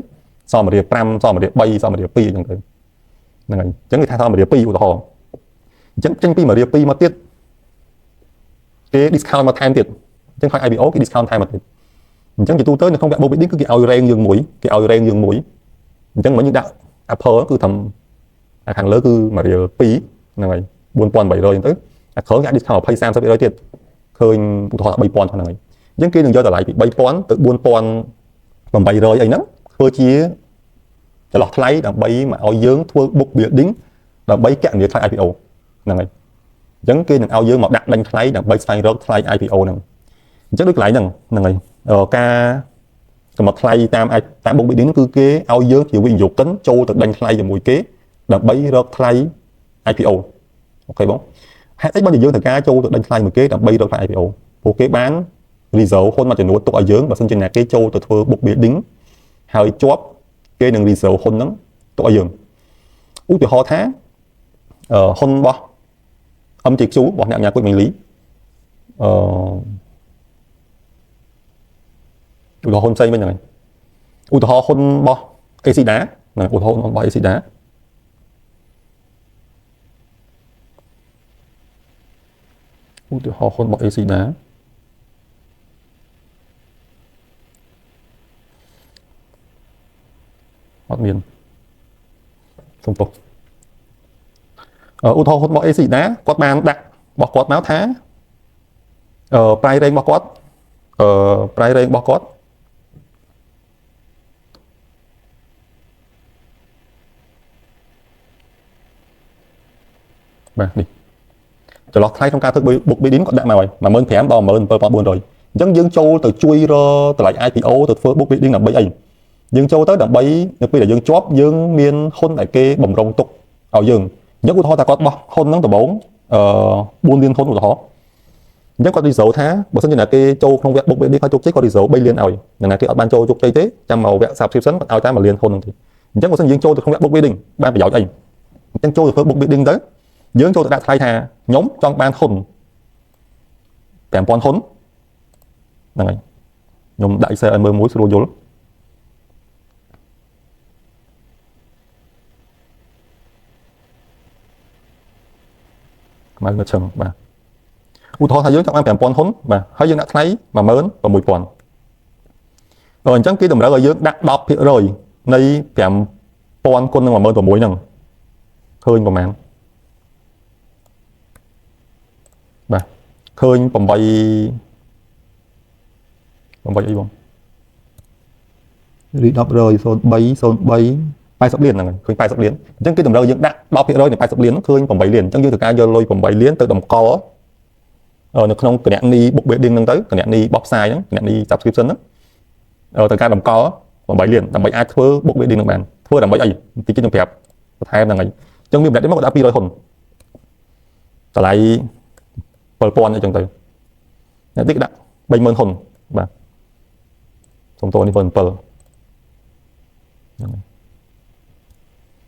សមរៀប5សមរៀប3សមរៀប2អញ្ចឹងទៅហ្នឹងហើយអញ្ចឹងគេថាសមរៀប2ឧទាហរណ៍អញ្ចឹងចេញពីសមរៀប2មកទៀតគេ discount មកថែមទៀតអញ្ចឹងខាង IPO គេ discount ថែមមកទៀតអញ្ចឹងជាទូទៅនៅក្នុងវគ្គ Bob Bidding គឺគេឲ្យ range យើងមួយអញ្ចឹងមិញយើងដាក់ Apple គឺថាខាងលើគឺសមរៀប2ហ្នឹងហើយ 4,800 អញ្ចឹងទៅអាក្រោយគេ discount 20-30% ទៀតឃើញឧទាហរណ៍ 3,000 ហ្នឹងហើយអញ្ចឹងគេនឹងយកតម្លៃពី 3,000 ទៅ 4,800 អីហ្នឹងធ្វើជាចន្លោះថ្លៃដើម្បីមកឲ្យយើងធ្វើ book building ដើម្បីកណនាថ្លៃ IPO ហ្នឹងហើយអញ្ចឹងគេនឹងឲ្យយើងមកដាក់ដេញថ្លៃដើម្បីស្វែងរកថ្លៃ IPO ហ្នឹងអញ្ចឹងដូចកន្លែងហ្នឹងហើយការកំណត់ថ្លៃតាម book building គឺគេឲ្យយើងជាវិនិយោគិនចូលទៅដេញថ្លៃជាមួយគេដើម្បីរកថ្លៃ IPO អូខេបងហេតុអីបើយើងត្រូវការចូលទៅដេញថ្លៃមួយគេដើម្បីរកថ្លៃ IPO ព្រោះគេបាន reserve ហ៊ុនមួយចំនួនទុកឲ្យយើងបើសិនជាអ្នកគេចូលទៅធ្វើ book building ហើយជាប់គេនឹង reserve ហ៊ុនហ្នឹងទុកឲ្យយើងឧទាហរណ៍ថាហ៊ុនរបស់ MTQ របស់អ្នកញ៉ាគួយមីងលីឧទាហរណ៍ហ៊ុនផ្សេងវិញហ្នឹងហើយឧទាហរណ៍ហ៊ុនរបស់ Acida ណាឧទាហរណ៍របស់ Acida ឧទាហរណ៍ហ៊ុនរបស់ Acida អត់មានសុំទោសឧទាហរណ៍របស់ AC ណាគាត់បានដាក់របស់គាត់មកថាprice range របស់គាត់price range របស់គាត់បាទនេះចន្លោះថ្លៃក្នុងការធ្វើ book bidding គាត់ដាក់មកហើយ 15,000 ដល់ 17,400 អញ្ចឹងយើងចូលទៅជួយរតម្លៃ IPO ទៅធ្វើ book bidding ដើម្បីអីយើងចូលទៅដើម្បីនៅពេលដែលយើងជាប់យើងមានហ៊ុនដែលគេបំរុងទុកឲ្យយើងអញ្ចឹងឧទាហរណ៍ថាគាត់បោះហ៊ុនហ្នឹងដំបូង4លានហ៊ុនឧទាហរណ៍អញ្ចឹងគាត់ reserve ថាបើសិនជាគេចូលក្នុងវគ្គ book bidding ហើយជោគជ័យគាត់ reserve 3លានឲ្យអ្នកណាគេអត់បានចូលជោគជ័យទេចាំមកវគ្គ subscription គាត់ឲ្យតែ1លានហ៊ុនហ្នឹងទេអញ្ចឹងបើសិនយើងចូលទៅក្នុងវគ្គ book bidding បានប្រយោជន៍អីអញ្ចឹងចូលទៅធ្វើ book bidding ទៅយើងចូលទៅដាក់ថ្លៃថាខ្ញុំចង់បានហ៊ុន 5,000 ហ៊ុនហ្នឹងហើយខ្ញុំដាក់ Excel ឲ្យមើលមួយស្រួលយល់មកឈឹងបាទឧទាហរណ៍ថាយើងចង់បាន 5,000 ហ៊ុនបាទហើយយើងដាក់ថ្លៃ 16,000 អញ្ចឹងគេតម្រូវឲ្យយើងដាក់ 10% នៃ 5,000 គុណនឹង 16,000 ហ្នឹងឃើញប្រហែលបាទឃើញ8អីបងរី10រយ03 80លានហ្នឹងឃើញ80លានអញ្ចឹងគេតម្រូវយើងដាក់ 10% នៃ 80លានឃើញ8លានអញ្ចឹងយើងត្រូវការយកលុយ8លានទៅតម្កល់នៅក្នុងគណនី book bidding ហ្នឹងទៅគណនីបោះផ្សាយហ្នឹងគណនី subscription ហ្នឹងត្រូវការតម្កល់8លានដើម្បីអាចធ្វើ book bidding ហ្នឹងបានធ្វើដើម្បីអីតិចខ្ញុំប្រាប់បន្ថែមហ្នឹងហើយអញ្ចឹងមានម្ដេចមកដាក់200ហ៊ុនតម្លៃ 7,000 អីចឹងទៅអ្នកទីគេដាក់ 30,000 ហ៊ុនបាទសុំតនេះ7ហ្នឹងហើយ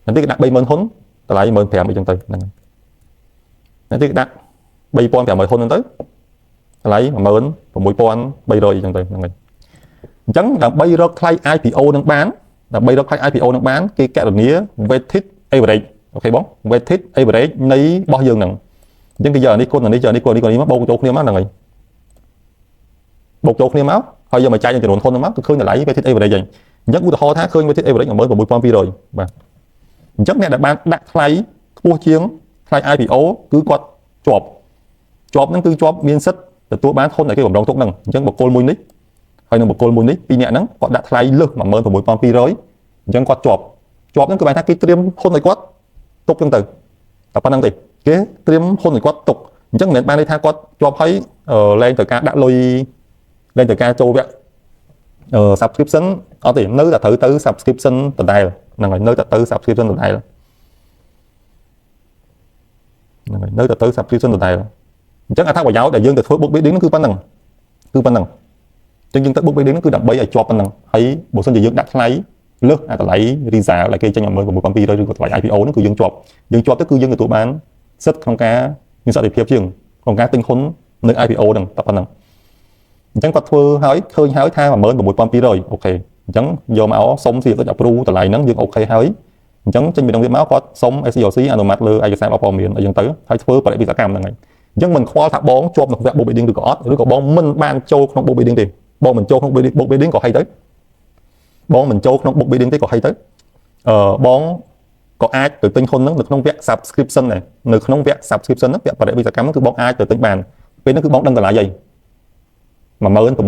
អ្នកទីគេដាក់ 30,000 ហ៊ុនតម្លៃ 15,000 អីចឹងទៅហ្នឹងហើយអ្នកទីគេដាក់ 3,500 ហ៊ុនហ្នឹងទៅតម្លៃ 16,300 អីចឹងទៅហ្នឹងហើយអញ្ចឹងដើម្បីរកថ្លៃ IPO នឹងបានគេកណនា weighted average អូខេបង weighted average នៃរបស់យើងហ្នឹងអញ្ចឹងគេយកនេះគុណនេះយកនេះគុណនេះមកបូកចូលគ្នាមកហ្នឹងហើយបូកចូលគ្នាមកហើយយកមកចែកចំនួនហ៊ុនហ្នឹងមកគឺឃើញតម្លៃ weighted average ហ្នឹងអញ្ចឹងឧទាហរណ៍ថាឃើញ weighted average 16,200 បាទអញ្ចឹងអ្នកដែលបានដាក់ថ្លៃខ្ពស់ជាងថ្លៃ IPO គឺគាត់ជាប់ហ្នឹងគឺជាប់មានសិទ្ធិទទួលបានហ៊ុនដែលគេបំរុងទុកហ្នឹងអញ្ចឹងបុគ្គលមួយនេះហើយនឹងបុគ្គលមួយនេះពីរនាក់ហ្នឹងគាត់ដាក់ថ្លៃលើស 16,200 អញ្ចឹងគាត់ជាប់ហ្នឹងគឺបានថាគេត្រៀមហ៊ុនឲ្យគាត់ទុកហ្នឹងទៅតែប៉ុណ្្នឹងទេគេត្រៀមហ៊ុនឲ្យគាត់ទុកអញ្ចឹងមិនមែនបានន័យថាគាត់ជាប់ហើយលែងទៅការដាក់លុយលែងទៅការចូលវគ្គsubscription អត់ទេនៅតែត្រូវទៅ subscription ដដែលហ្នឹងហើយនៅតែទៅ subscription ដដែលហ្នឹងហើយនៅតែទៅ subscription ដដែលអញ្ចឹងអត្ថប្រយោជន៍ដែលយើងទៅធ្វើ book bidding ហ្នឹងគឺប៉ុណ្្នឹងអញ្ចឹងយើងទៅ book bidding ហ្នឹងគឺដើម្បីឲ្យជាប់ប៉ុណ្្នឹងហើយបើសិនជាយើងដាក់ថ្លៃលើសអាតម្លៃ resale ដែលគេចេញ 16,200 ឬក៏តម្លៃ IPO ហ្នឹងគឺយើងជាប់ទៅគឺយើងទទួលបានសិទ្ធិក្នុងការមានសន្តិភាពជាងក្នុងការទិញហ៊ុននៅ IPO ហ្នឹងតែប៉ុណ្្នឹងអញ្ចឹងគាត់ធ្វើហើយឃើញហើយថា 16,200 អូខេអញ្ចឹងយកមកសុំ CSX approve តម្លៃហ្នឹងយើងអូខេហើយអញ្ចឹងចេញពីនឹងទៀតមកគាត់សុំ SCOC អនុម័តលើឯកសារអបអរមានអីចឹងទៅហើយធ្វើបរិវិសកម្មហ្នឹងហើយអញ្ចឹងមិនខ្វល់ថាបងជាប់នៅវគ្គ book bidding ឬក៏អត់ឬក៏បងមិនបានចូលក្នុង book bidding ទេបងមិនចូលក្នុង book bidding ក៏ហីទៅបងមិនចូលក្នុង book bidding ទេក៏ហីទៅបងក៏អាចទៅទិញហ៊ុនហ្នឹងនៅក្នុងវគ្គ subscription ដែរនៅក្នុងវគ្គ subscription ហ្នឹងវគ្គបរិវិសកម្មហ្នឹងគឺបងអាចទៅទិញបានពេលហ្នឹងគឺបងដឹងតម្លៃអី 16,200 អញ្ចឹ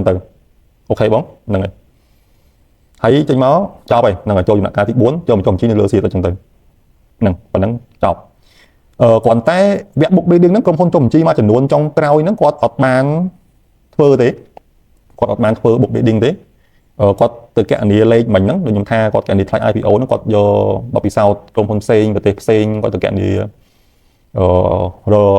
ងទៅអូខេបងហ្នឹងហើយចេញមកចប់ហើយហ្នឹងហើយចូលចំណាក់ការទី4ចូលមកចំជីនៅលើសៀតអញ្ចឹងទៅហ្នឹងប៉ុណ្ណឹងចប់គ្រាន់តែវគ្គ book bidding ហ្នឹងក្រុមហ៊ុនចំជីមួយចំនួនចុងក្រោយហ្នឹងគាត់អត់បានធ្វើទេគាត់អត់បានធ្វើ book bidding ទេគាត់ទៅកណនាលេខមិញហ្នឹងដូចខ្ញុំថាគាត់កណនាថ្លៃ IPO ហ្នឹងគាត់យកបទពិសោធន៍ក្រុមហ៊ុនផ្សេងប្រទេសផ្សេងគាត់ទៅកណនារ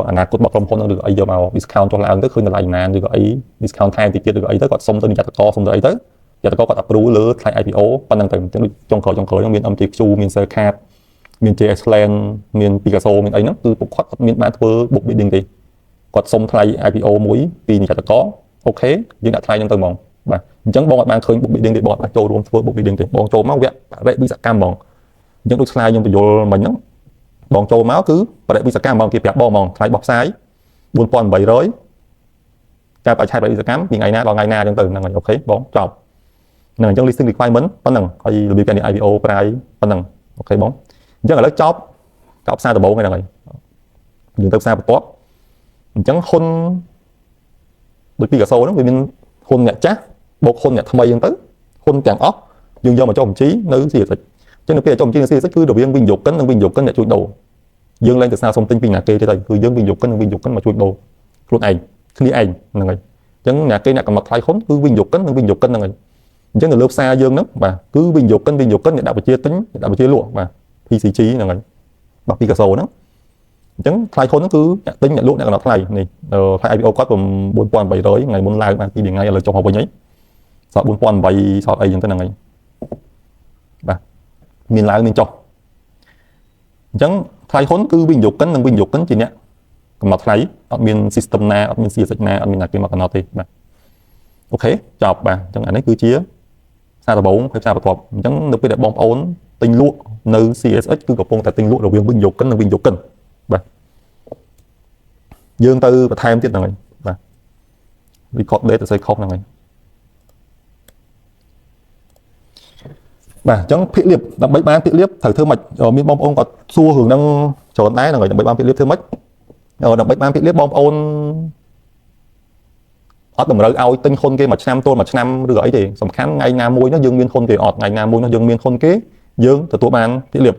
អនាគតរបស់ក្រុមហ៊ុនហ្នឹងឬអីយកមក discount ចុះឡើងទៅឃើញតម្លៃប៉ុន្មានឬក៏អី discount ថែមតិចទៀតឬក៏អីទៅគាត់សុំទៅនិយាយតកសុំទៅអីទៅនិយាយតកគាត់ approve លើថ្លៃ IPO ប៉ុណ្្នឹងទៅដូចចុងក្រោយហ្នឹងមាន MTQ មាន Cell Card មាន JS Land មាន Picasso មានអីហ្នឹងគឺពួកគាត់អត់មានបានធ្វើ book bidding ទេគាត់សុំថ្លៃ IPO មួយពីនិយាយតកអូខេយើងដាក់ថ្លៃហ្នឹងទៅហ្មងបាទអញ្ចឹងបងអត់បានឃើញ book bidding ទេបងអត់បានចូលរួមធ្វើ book bidding ទេបងចូលមកវគ្គបរិវិសកម្មហ្មងអញ្ចឹងដូចឆ្លើយខ្ញុំបញ្យល់មិញហ្នឹងបងចូលមកគឺបរិវិសកម្មហ្មងគេប្រាប់បងហ្មងថ្លៃបោះផ្សាយ 4,800 ការបច្ឆេទបរិវិសកម្មពីថ្ងៃណាដល់ថ្ងៃណាអញ្ចឹងទៅហ្នឹងហើយអូខេបងចប់ នឹងអញ្ចឹង listing requirement ប៉ុណ្ណឹងហើយរបៀបការ IPO price ប៉ុណ្ណឹងអូខេបងអញ្ចឹងឥឡូវចប់ផ្សារដំបូងហ្នឹងហើយយើងទៅផ្សារបន្ទាប់អញ្ចឹងហ៊ុនដូចពីកាសូហ្នឹងវាមានហ៊ុនអ្នកចាស់បូកហ៊ុនអ្នកថ្មីអញ្ចឹងទៅហ៊ុនទាំងអស់យើងយកមកចុះបញ្ជីនៅ CSX អញ្ចឹងនៅពេលចុះបញ្ជីនៅ CSX គឺរវាងវិនិយោគិននិងវិនិយោគិនអ្នកជួញដូរយើងឡើងទៅស្នើសុំទិញពីអ្នកគេទេគឺយើងវិនិយោគិននិងវិនិយោគិនមកជួញដូរខ្លួនឯងគ្នាឯងហ្នឹងហើយអញ្ចឹងអ្នកគេអ្នកកំណត់ថ្លៃហ៊ុនគឺវិនិយោគិននិងវិនិយោគិនហ្នឹងហើយអញ្ចឹងនៅលើផ្សារយើងហ្នឹងបាទគឺវិនិយោគិនអ្នកដាក់បញ្ជាទិញអ្នកដាក់បញ្ជាលក់បាទ PCG ហ្នឹងហើយបាទពីកាសូហ្នឹងអញ្ចឹងថ្លៃហ៊ុនហ្នឹងគឺអ្នកទិញអ្នកលក់អ្នកកំណត់ថ្លៃនេះថ្លៃ IPO គាត់4800ថ្ងៃមុនឡើងបាន2ថ្ងៃឥឡូវចុះមកវិញហើយសល់4800សល់អីអញ្ចឹងទៅហ្នឹងហើយបាទមានឡើងមានចុះអញ្ចឹងថ្លៃហ៊ុនគឺវិនិយោគិននិងវិនិយោគិនជាអ្នកកំណត់ថ្លៃអត់មាន system ណាអត់មាន CSX ណាអត់មានអ្នកគេមកកំណត់ទេបាទអូខេចប់បាទអញ្ចឹងអានេះគឺជាផ្សារដំបូងហើយផ្សារបន្ទាប់អញ្ចឹងនៅពេលដែលបងប្អូនទិញលក់នៅ CSX គឺកំពុងតែទិញលក់រវាងវិនិយោគិននិងវិនិយោគិនបាទយើងទៅបន្ថែមទៀតហ្នឹងហើយបាទ record date ទៅស្អីខុសហ្នឹងហើយបាទអញ្ចឹងភាគលាភដើម្បីបានភាគលាភត្រូវធ្វើម៉េចមានបងប្អូនគាត់សួររឿងហ្នឹងច្រើនដែរហ្នឹងហើយដើម្បីបានភាគលាភធ្វើម៉េចដើម្បីបានភាគលាភបងប្អូនអត់តម្រូវឲ្យទិញហ៊ុនគេមួយឆ្នាំទល់មួយឆ្នាំឬអីទេសំខាន់ថ្ងៃណាមួយនោះយើងមានហ៊ុនគេអត់ថ្ងៃណាមួយនោះយើងមានហ៊ុនគេយើងទទួលបានភាគលាភ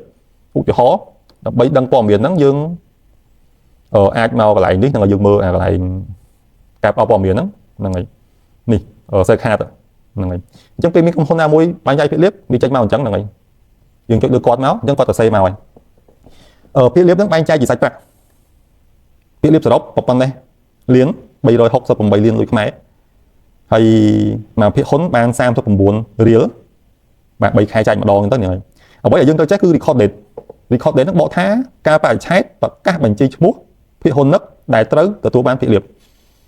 ឧទាហរណ៍ដើម្បីដឹងព័ត៌មានហ្នឹងយើងអាចមកកន្លែងនេះហ្នឹងយើងមើលកន្លែងការផ្ដល់ព័ត៌មានហ្នឹងហើយនេះសេខាតហ្នឹងហើយអញ្ចឹងពេលមានក្រុមហ៊ុនណាមួយបែងចែកភាគលាភវាចេញមកអញ្ចឹងហ្នឹងហើយយើងចុចលើគាត់មកអញ្ចឹងគាត់ទៅសេមកហើយភាគលាភហ្នឹងបែងចែកជាសាច់ប្រាក់ភាគលាភសរុបប៉ុណ្ណេះលាន368លានលុយខ្មែរហើយមកភាគហ៊ុនបាន39រៀលបាទ3ខែចែកម្ដងទៅហ្នឹងហើយអ្វីដែលយើងត្រូវចេះគឺ record date ហ្នឹងបកថាការបរិច្ឆេទប្រកាសបញ្ជីឈ្មោះភាគហ៊ុននឹកដែលត្រូវទទួលបានភាគលាភ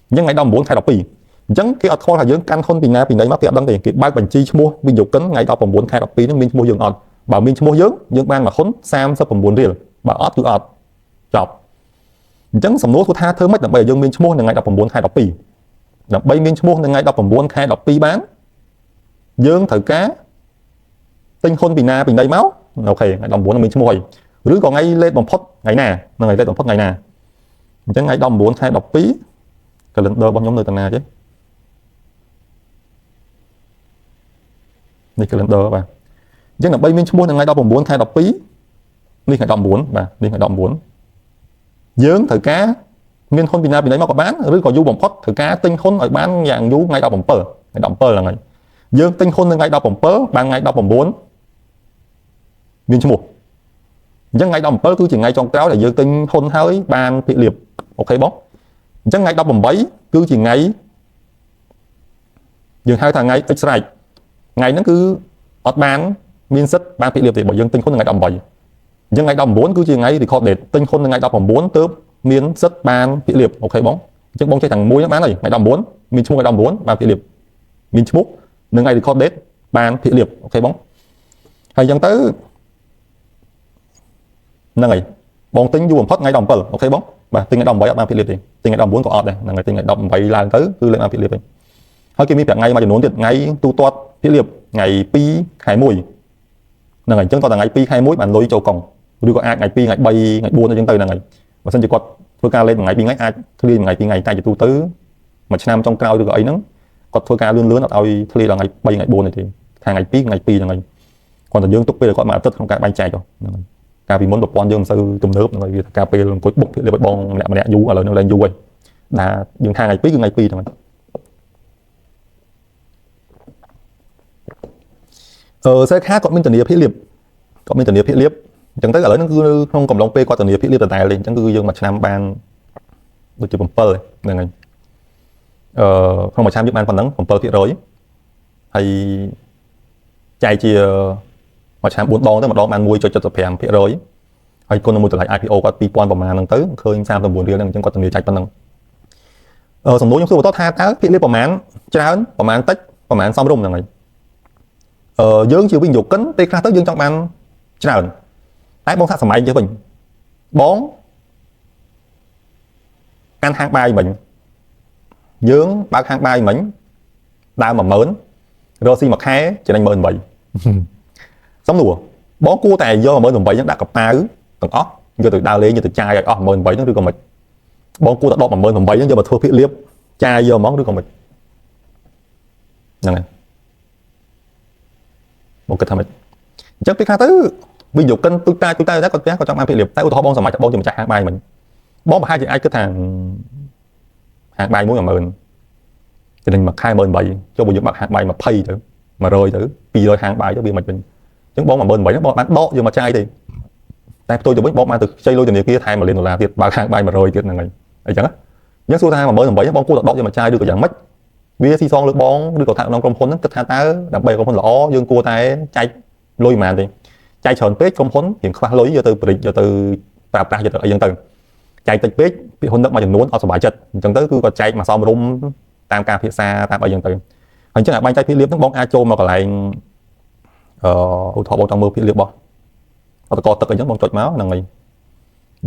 អញ្ចឹងថ្ងៃ19ខែ12អញ្ចឹងគេអត់ខលថាយើងកាន់ហ៊ុនពីណាពីណីមកគេអត់ដឹងទេគេបើកបញ្ជីឈ្មោះវិនិយោគិនថ្ងៃ19ខែ12ហ្នឹងមានឈ្មោះយើងអត់បើមានឈ្មោះយើងបានមកហ៊ុន39រៀលបើអត់គឺអត់ចប់អញ្ចឹងសំណួរគឺថាធ្វើម៉េចដើម្បីឲ្យយើងមានឈ្មោះនៅថ្ងៃ19ខែ12ដើម្បីមានឈ្មោះនៅថ្ងៃ19ខែ12បានយើងត្រូវការទិញហ៊ុនពីណាពីណីមកអូខេថ្ងៃ19មានឈ្មោះហើយឬក៏ថ្ងៃលេខបំផុតថ្ងៃណាថ្ងៃលេខបំផុតថ្ងៃណាអញ្ចឹងថ្ងៃ19ខែ12 calendar របស់ខ្ញុំនៅតាណាចេះនេះ calendar បាទអញ្ចឹងដើម្បីមានឈ្មោះនៅថ្ងៃ19ខែ12នេះថ្ងៃ19បាទនេះថ្ងៃ19យើងត្រូវការមានហ៊ុនពីណាពីណីមកក៏បានឬក៏យូរបំផុតត្រូវការទិញហ៊ុនឲ្យបានយ៉ាងយូរថ្ងៃ17ហ្នឹងហើយយើងទិញហ៊ុននៅថ្ងៃ17បានថ្ងៃ19មានឈ្មោះអញ្ចឹងថ្ងៃ17គឺជាថ្ងៃចុងក្រោយដែលយើងទិញហ៊ុនហើយបានភាគលាភអូខេបងអញ្ចឹងថ្ងៃ18គឺជាថ្ងៃយើងហៅថាថ្ងៃ X strike ថ្ងៃហ្នឹងគឺអត់បានមានសិទ្ធិបានភាគលាភទេបើយើងទិញហ៊ុនថ្ងៃ18អញ្ចឹងថ្ងៃ19គឺជាថ្ងៃ record date ទិញហ៊ុននៅថ្ងៃ19ទើបមានសិទ្ធិបានភាគលាភអូខេបងអញ្ចឹងបងចេះទាំងមួយបានហើយថ្ងៃ19មានឈ្មោះថ្ងៃ19បានភាគលាភមានឈ្មោះនៅថ្ងៃ record date បានភាគលាភអូខេបងហើយអញ្ចឹងទៅហ្នឹងហើយបងទិញយូរបំផុតថ្ងៃ17អូខេបងបាទទិញថ្ងៃ18អត់បានភាគលាភទេទិញថ្ងៃ19ក៏អត់ដែរហ្នឹងហើយទិញថ្ងៃ18ឡើងទៅគឺលេខបានភាគលាភវិញហើយគេមានប្រាក់ថ្ងៃមួយចំនួនទៀតថ្ងៃទូទាត់ភាគលាភថ្ងៃ2ខែ1ហ្នឹងហើយអញ្ចឹងតោះថ្ងៃ2ខែ1បានលុយចូលកុងឬក៏អាចថ្ងៃ2ថ្ងៃ3ថ្ងៃ4អញ្ចឹងទៅហ្នឹងហើយបើមិនជាគាត់ធ្វើការលេខថ្ងៃ2ថ្ងៃអាចធ្លាយថ្ងៃ2ថ្ងៃតែជាទូទៅមួយឆ្នាំចុងក្រោយឬក៏អីហ្នឹងគាត់ធ្វើការលឿនអត់ឲ្យធ្លាយដល់ថ្ងៃ3ថ្ងៃ4ទេថាថ្ងៃ2ថ្ងៃ2ហ្នឹងហើយគាត់តែយើងទុកពេលគាត់មួយអាទិត្យក្នុងការបែងចែកហ្នឹងហើយកាលពីមុនប្រព័ន្ធយើងមិនសូវទំនើបហ្នឹងហើយវាការពេលអង្គុយបុកភាគលាភឲ្យបងម្នាក់យូរឥឡូវនឹងឡើងយូរហើយដែលយើងថាថ្ងៃ2គឺថ្ងៃ2ហ្នឹងហើយសេខាគាត់មានធានាភាគលាភអញ្ចឹងទៅឥឡូវហ្នឹងគឺក្នុងកំឡុងពេលគាត់ធានាភាគលាភដដែលទេអញ្ចឹងគឺយើងមួយឆ្នាំបានដូចជា7ហ្នឹងហើយក្នុងមួយឆ្នាំយើងបានប៉ុណ្ណឹង 7% ហើយចែកជាមួយឆ្នាំ4ដងទៅម្ដងបាន 1.75% ហើយគុណមួយតម្លៃ IPO គាត់2000ប្រមាណហ្នឹងទៅឃើញ39រៀលហ្នឹងអញ្ចឹងគាត់ធានាចែកប៉ុណ្ណឹងសំណួរខ្ញុំសួរបន្តថាតើភាគលាភប្រមាណច្រើនប្រមាណតិចប្រមាណសមរម្យហ្នឹងហើយយើងជាវិនិយោគិនពេលខ្លះទៅយើងចង់បានច្រើនតែបងថាសម័យចេះវិញបងកាន់ហាងបាយមិញយើងបើកហាងបាយមិញដើម10000 រកស៊ីមួយខែចំណេញ18000សំណួរបងគួរតែយក18000ហ្នឹងដាក់កប៉ាល់ទាំងអស់យកទៅដើរលេងយកទៅចាយឲ្យអស់18000ហ្នឹងឬក៏មិនបងគួរតែដក18000ហ្នឹងយកមកធ្វើភាគលាភចាយយកហ្មងឬក៏មិនហ្នឹងហើយបងគិតថាម៉េចអញ្ចឹងពេលខ្លះទៅវិនិយោគិនទូទៅតែគាត់ផ្ទះគាត់ចង់បានភាគលាភតែឧទាហរណ៍បងសម័យបងជាម្ចាស់ហាងបាយមិញបងប្រហែលជាអាចគិតថាហាងបាយមួយ10000ចំណេញមួយខែ18000ចុះបើយើងបាក់ហាងបាយ20ទៅ100ទៅ200ហាងបាយទៅវាមិនវិញអញ្ចឹងបង18000បងបានដកយកមកចាយទេតែផ្ទុយទៅវិញបងបានទៅខ្ចីលុយធនាគារថែម$1,000,000ទៀតបើហាងបាយ100ទៀតហ្នឹងហើយអញ្ចឹងអញ្ចឹងសួរថា18000បងគួរតែដកយកមកចាយឬក៏យ៉ាងម៉េចវាស៊ីសងលើបងឬក៏ថាក្នុងក្រុមហ៊ុនហ្នឹងគិតថាតើដើម្បីក្រុមហ៊ុនល្អយើងគួរតែចែកលុយប៉ុន្មានទេចែកច្រើនពេកក្រុមហ៊ុនរៀងខ្វះលុយយកទៅបរិយាយកទៅប្រើប្រាស់យកទៅអីចឹងទៅចែកតិចពេកពីហ៊ុននឹកមួយចំនួនអត់សុបាយចិត្តអញ្ចឹងទៅគឺគាត់ចែកមកសមរម្យតាមការភាសាតាមអីចឹងទៅហើយអញ្ចឹងអាបែងចែកភាគលាភហ្នឹងបងអាចចូលមកកន្លែងឧទាហរណ៍បងចង់មើលភាគលាភរបស់អតកទឹកអីចឹងបងចុចមកហ្នឹងហើយ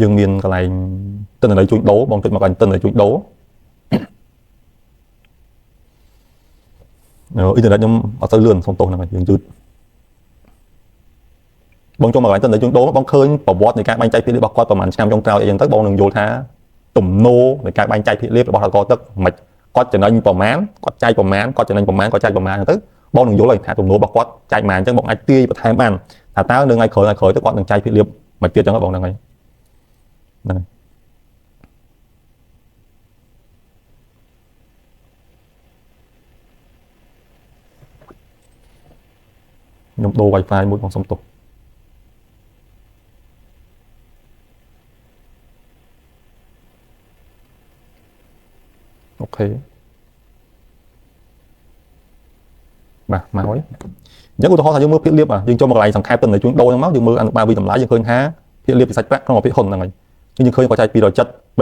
យើងមានកន្លែងទិន្នន័យជួញដូរបងចុចមកកន្លែងទិន្នន័យជួញដូរអ៊ីនធឺណិតខ្ញុំអត់ទៅលឿនសុំទោសហ្នឹងហើយយើងយឺតបងចូលមកកន្លែងទិន្នន័យជួញដូរបងឃើញប្រវត្តិនៃការបែងចែកភាគលាភរបស់គាត់ប្រហែលឆ្នាំចុងក្រោយអីចឹងទៅបងនឹងយល់ថាទំនោរនៃការបែងចែកភាគលាភរបស់អតកទឹកមិនគាត់ចំណេញប្រមាណគាត់ចែកប្រមាណគាត់ចំណេញប្រមាណគាត់ចែកប្រមាណទៅបងនឹងយល់ហើយថាទំនោររបស់គាត់ចែកប្រមាណអញ្ចឹងបងអាចទាយបន្ថែមបានថាតើនៅថ្ងៃក្រោយទៅគាត់នឹងចែកភាគលាភមកទៀតអញ្ចឹងបងហ្នឹងហើយហ្នឹងខ្ញុំដូរ Wi-Fi មួយបងសុំទោសអូខេបាទមកហើយអញ្ចឹងឧទាហរណ៍ថាយើងមើលភាគលាភយើងចូលមកកន្លែងសង្ខេបទិន្នន័យជួញដូរហ្នឹងមកយើងមើលអនុបាលវិតម្លៃយើងឃើញថាភាគលាភពិសេសប្រាក់ក្នុងប្រភេទហ៊ុនហ្នឹងហើយយើងឃើញគាត់ចែក270 310 330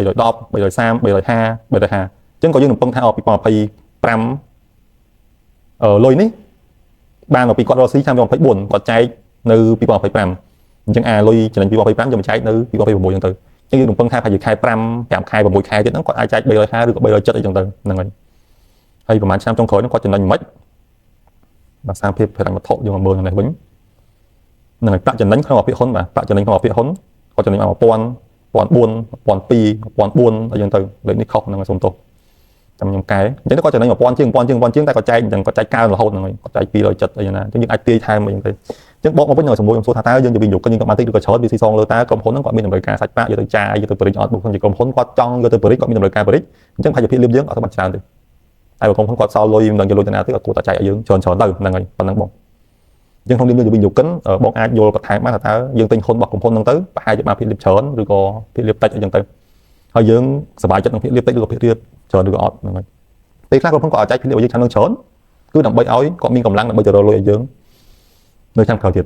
350 350អញ្ចឹងក៏យើងនឹងពឹងថា2025លុយនេះបានមកពីគាត់រកស៊ីឆ្នាំ2024គាត់ចែកនៅ2025អញ្ចឹងលុយចំណេញ2025យកមកចែកនៅ2026អញ្ចឹងទៅអញ្ចឹងយើងនឹងពឹងថាប្រហែលជាខែ5 5ខែ6ខែទៀតហ្នឹងគាត់អាចចែក350ឬក៏370អីចឹងទៅហ្នឹងហើយហើយប្រហែលឆ្នាំចុងក្រោយហ្នឹងគាត់ចំណេញមិនបាទសារភាពហិរញ្ញវត្ថុយើងមកមើលនេះវិញហ្នឹងហើយប្រាក់ចំណេញក្នុងអាភិហ៊ុនបាទប្រាក់ចំណេញក្នុងអាភិហ៊ុនគាត់ចំណេញមក1000 1400 1200 1400អីចឹងទៅលេខនេះខុសហ្នឹងហើយសុំទោសចាំខ្ញុំកែអញ្ចឹងគាត់ចំណេញ1000ជាងតែគាត់ចែកអញ្ចឹងគាត់ចែកកើនរហូតហ្នឹងហើយគាត់ចែក270អីយ៉ាងណាអញ្ចឹងយើងអាចទាយថែមអីចឹងទៅអញ្ចឹងបកមកវិញនៅសម្រួលខ្ញុំសួរថាតើយើងទៅវិនិយោគយើងក៏បានតិចឬក៏ច្រើនវាស៊ីសងលើតើក្រុមហ៊ុនហ្នឹងគាត់មានតម្រូវការសាច់ប្រាក់យកទៅចាយយកទៅបរិច្អត់បុគ្គលជាក្រុមហ៊ុនគាត់ចង់យកទៅបរិច្គាត់មានតម្រូវការបរិច្អញ្ចឹងប្រសិទ្ធភាពលាភយើងអត់បានច្រើនទេតែបើក្រុមហ៊ុនគាត់សល់លុយមិនដឹងយកលុយទៅណាទេគាត់គួរតែចែកឲ្យយើងច្រើនទៅហ្នឹងហើយប៉ុណ្ណឹងបងអញ្ចឹងក្នុងនាមយើងវិនិយោគិនបងអាចយល់បន្ថែមបានថាតើយើងទិញហ៊ុនរបស់ក្រុមហ៊ុនហ្នឹងទៅប្រហែលជាបានភាគលាភច្រើនឬក៏ភាគលាភតិចអីចឹងទៅហើយយើងសប្បាយចិត្តនឹងភាគលាភតិចឬក៏ភាគលាភច្រើនឬក៏អត់ហ្នឹងហើយពេលខ្លះក្រុមហ៊ុនក៏អាចចែកភាគលាភឲ្យយើងខាងនឹងច្រើនគឺដើម្បីឲ្យគាត់មានកម្លាំងដើម្បីទៅរកលុយឲ្យយើងនៅឆ្នាំក្រោយទៀត